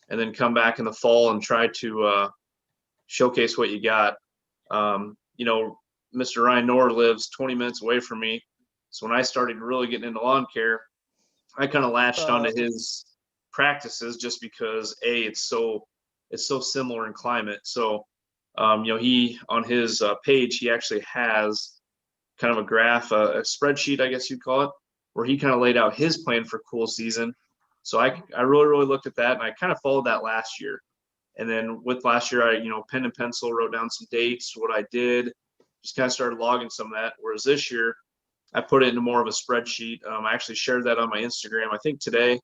and then come back in the fall and try to showcase what you got. Mr. Ryan Knorr lives 20 minutes away from me. So when I started really getting into lawn care, I kind of latched onto his practices just because it's so similar in climate. So, he on his page, he actually has kind of a graph, a spreadsheet, I guess you'd call it, where he kind of laid out his plan for cool season. So I really, really looked at that, and I kind of followed that last year. And then with last year, I, pen and pencil, wrote down some dates, what I did, just kind of started logging some of that. Whereas this year, I put it into more of a spreadsheet. I actually shared that on my Instagram, I think today.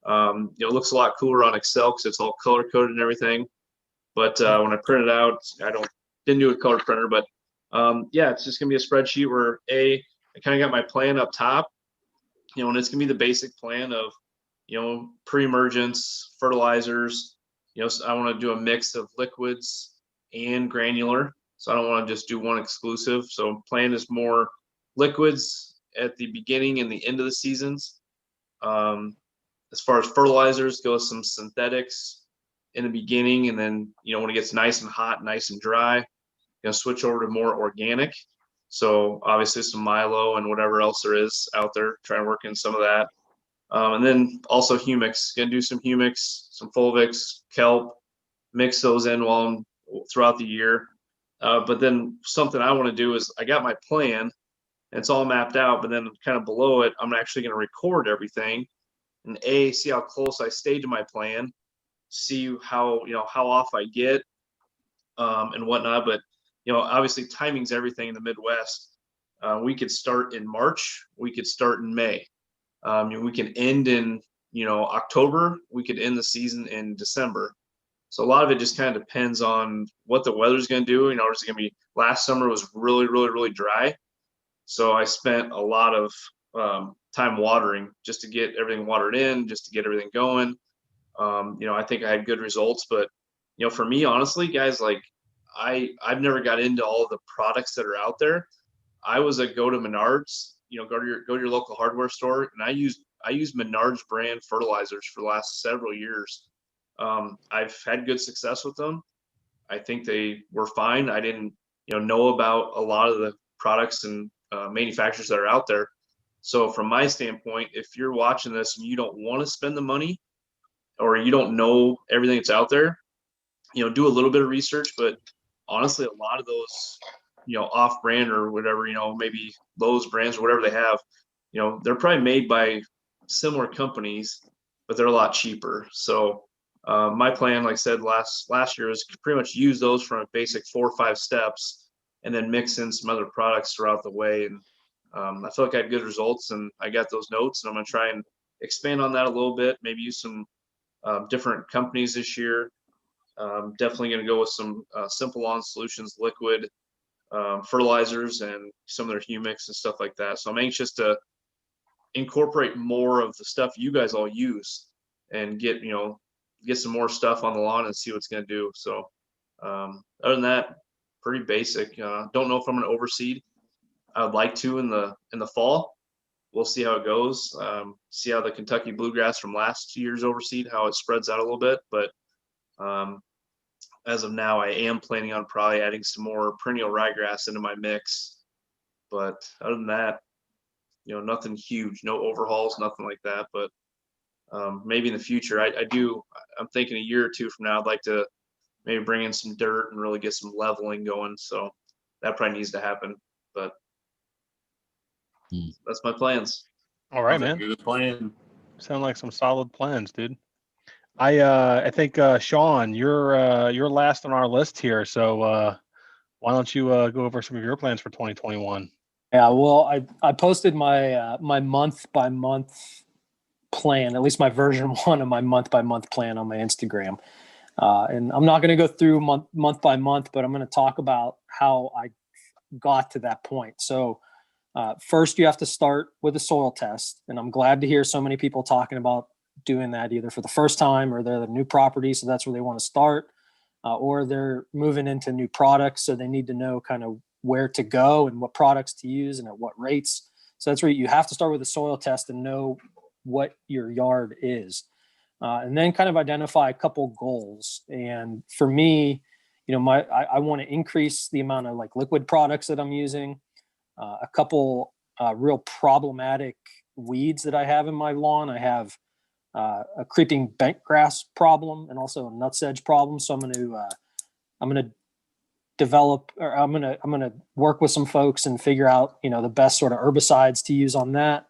It looks a lot cooler on Excel because it's all color coded and everything. But when I print it out, didn't do a color printer, but yeah, it's just gonna be a spreadsheet where I kind of got my plan up top, and it's gonna be the basic plan of, pre-emergence, fertilizers. So I want to do a mix of liquids and granular. So I don't want to just do one exclusive. So plan is more liquids at the beginning and the end of the seasons. As far as fertilizers, go some synthetics in the beginning, and then when it gets nice and hot, nice and dry, switch over to more organic. So obviously some Milo and whatever else there is out there, try and work in some of that. And then also humics, gonna do some humics, some fulvics, kelp, mix those in throughout the year. But then something I want to do is I got my plan, and it's all mapped out, but then kind of below it, I'm actually going to record everything and see how close I stay to my plan, see how off I get, and whatnot. But obviously timing's everything in the Midwest. We could start in March, we could start in May. We can end in October, we could end the season in December. So a lot of it just kind of depends on what the weather's going to do. It's going to be, last summer was really, really, really dry. So I spent a lot of time watering just to get everything watered in, just to get everything going. I think I had good results, but for me, honestly, guys, like I've never got into all of the products that are out there. I was a go to Menards, go to your local hardware store, and I use Menards brand fertilizers for the last several years. I've had good success with them. I think they were fine. I didn't, know about a lot of the products and manufacturers that are out there. So from my standpoint, if you're watching this and you don't want to spend the money, or you don't know everything that's out there, do a little bit of research. But honestly, a lot of those, off brand or whatever, maybe Lowe's brands or whatever they have, they're probably made by similar companies, but they're a lot cheaper. So my plan, like I said, last year, is to pretty much use those from a basic 4 or 5 steps, and then mix in some other products throughout the way. And I feel like I had good results, and I got those notes, and I'm going to try and expand on that a little bit, maybe use some different companies this year. Definitely going to go with some Simple Lawn Solutions liquid fertilizers and some of their humics and stuff like that. So I'm anxious to incorporate more of the stuff you guys all use and get some more stuff on the lawn and see what's going to do. So other than that, pretty basic. Don't know if I'm going to overseed. I would like to in the fall. We'll see how it goes. See how the Kentucky bluegrass from last year's overseed, how it spreads out a little bit. But as of now, I am planning on probably adding some more perennial ryegrass into my mix. But other than that, nothing huge, no overhauls, nothing like that. But maybe in the future, I'm thinking a year or two from now, I'd like to maybe bring in some dirt and really get some leveling going. So that probably needs to happen. But that's my plans. All right, man. Good plan. Sound like some solid plans, dude. I think Sean, you're last on our list here. So why don't you go over some of your plans for 2021? Yeah, well, I posted my my month by month plan, at least my version 1 of my month by month plan on my Instagram. And I'm not going to go through month by month, but I'm going to talk about how I got to that point. So first, you have to start with a soil test. And I'm glad to hear so many people talking about doing that either for the first time, or they're the new property, so that's where they want to start, or they're moving into new products, so they need to know kind of where to go and what products to use and at what rates. So that's where you have to start with a soil test and know what your yard is, and then kind of identify a couple goals. And for me, I want to increase the amount of like liquid products that I'm using, a couple real problematic weeds that I have in my lawn. I have a creeping bent grass problem and also a nutsedge problem. So I'm going to develop, or I'm going to work with some folks and figure out, the best sort of herbicides to use on that.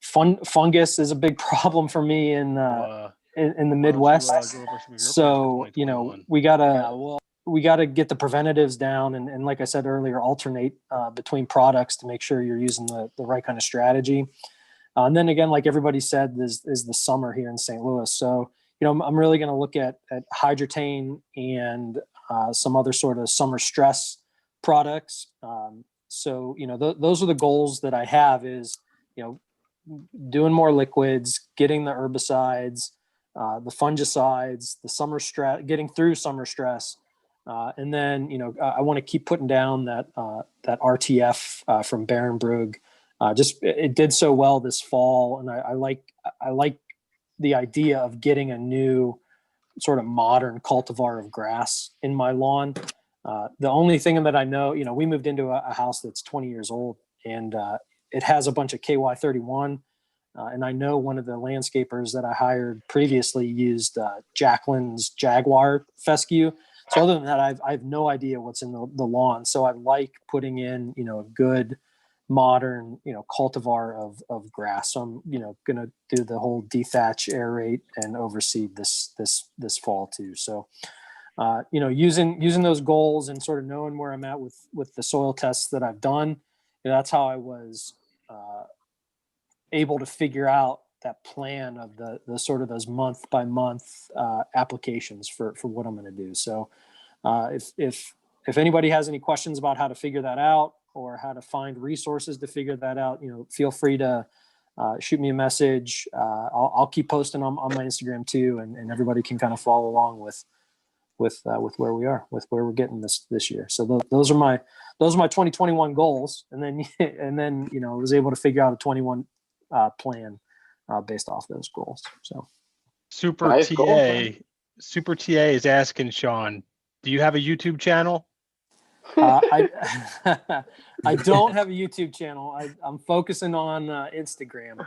Fungus is a big problem for me in the Midwest. So, we gotta get the preventatives down. And like I said earlier, alternate between products to make sure you're using the right kind of strategy. And then again, like everybody said, is the summer here in St. Louis. So, I'm really going to look at Hydrotane and some other sort of summer stress products. So, those are the goals that I have is, doing more liquids, getting the herbicides, the fungicides, the summer stress, getting through summer stress. And then, I want to keep putting down that RTF from Barenbrug. It did so well this fall. And I like the idea of getting a new sort of modern cultivar of grass in my lawn. The only thing that I know, we moved into a house that's 20 years old, and it has a bunch of KY31. And I know one of the landscapers that I hired previously used Jacqueline's Jaguar fescue. So other than that, I have no idea what's in the lawn. So I like putting in, a good modern, cultivar of grass. So I'm, going to do the whole dethatch, aerate, and overseed this fall too. So, using those goals and sort of knowing where I'm at with the soil tests that I've done, that's how I was able to figure out that plan of the sort of those month by month applications for what I'm going to do. So if anybody has any questions about how to figure that out or how to find resources to figure that out, feel free to shoot me a message. I'll keep posting on my Instagram too, and everybody can kind of follow along with where we are, with where we're getting this year. So those are my 2021 goals, and then I was able to figure out a 21 plan based off those goals. So Super TA is asking Sean, do you have a YouTube channel? I don't have a YouTube channel. I'm focusing on Instagram.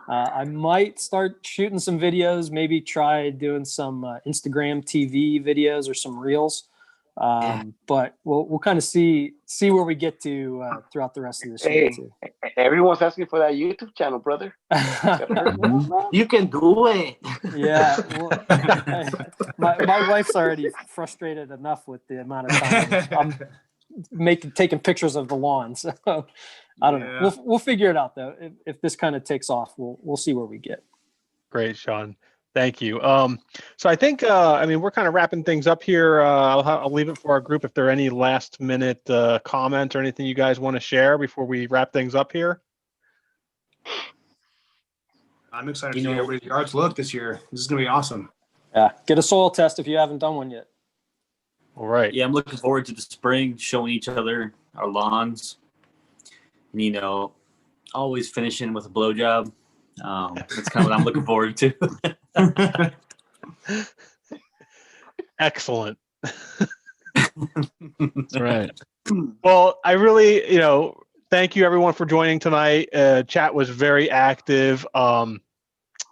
I might start shooting some videos, maybe try doing some Instagram TV videos or some reels. But we'll kind of see where we get to throughout the rest of this year too. Everyone's asking for that YouTube channel, brother. You can do it. Yeah. My wife's already frustrated enough with the amount of time I'm taking pictures of the lawn. So I don't know. We'll figure it out though. If this kind of takes off, we'll see where we get. Great, Sean. Thank you. So I think, we're kind of wrapping things up here. I'll leave it for our group if there are any last minute comments or anything you guys want to share before we wrap things up here. I'm excited to see everybody's yards look this year. This is going to be awesome. Yeah. Get a soil test if you haven't done one yet. All right. Yeah, I'm looking forward to the spring, showing each other our lawns. And, always finishing with a blowjob. That's kind of what I'm looking forward to. Excellent. That's right. Well, I really, thank you everyone for joining tonight. Chat was very active.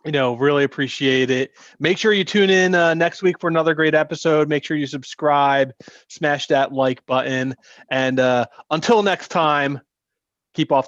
Really appreciate it. Make sure you tune in next week for another great episode. Make sure you subscribe, smash that like button. And until next time, keep off the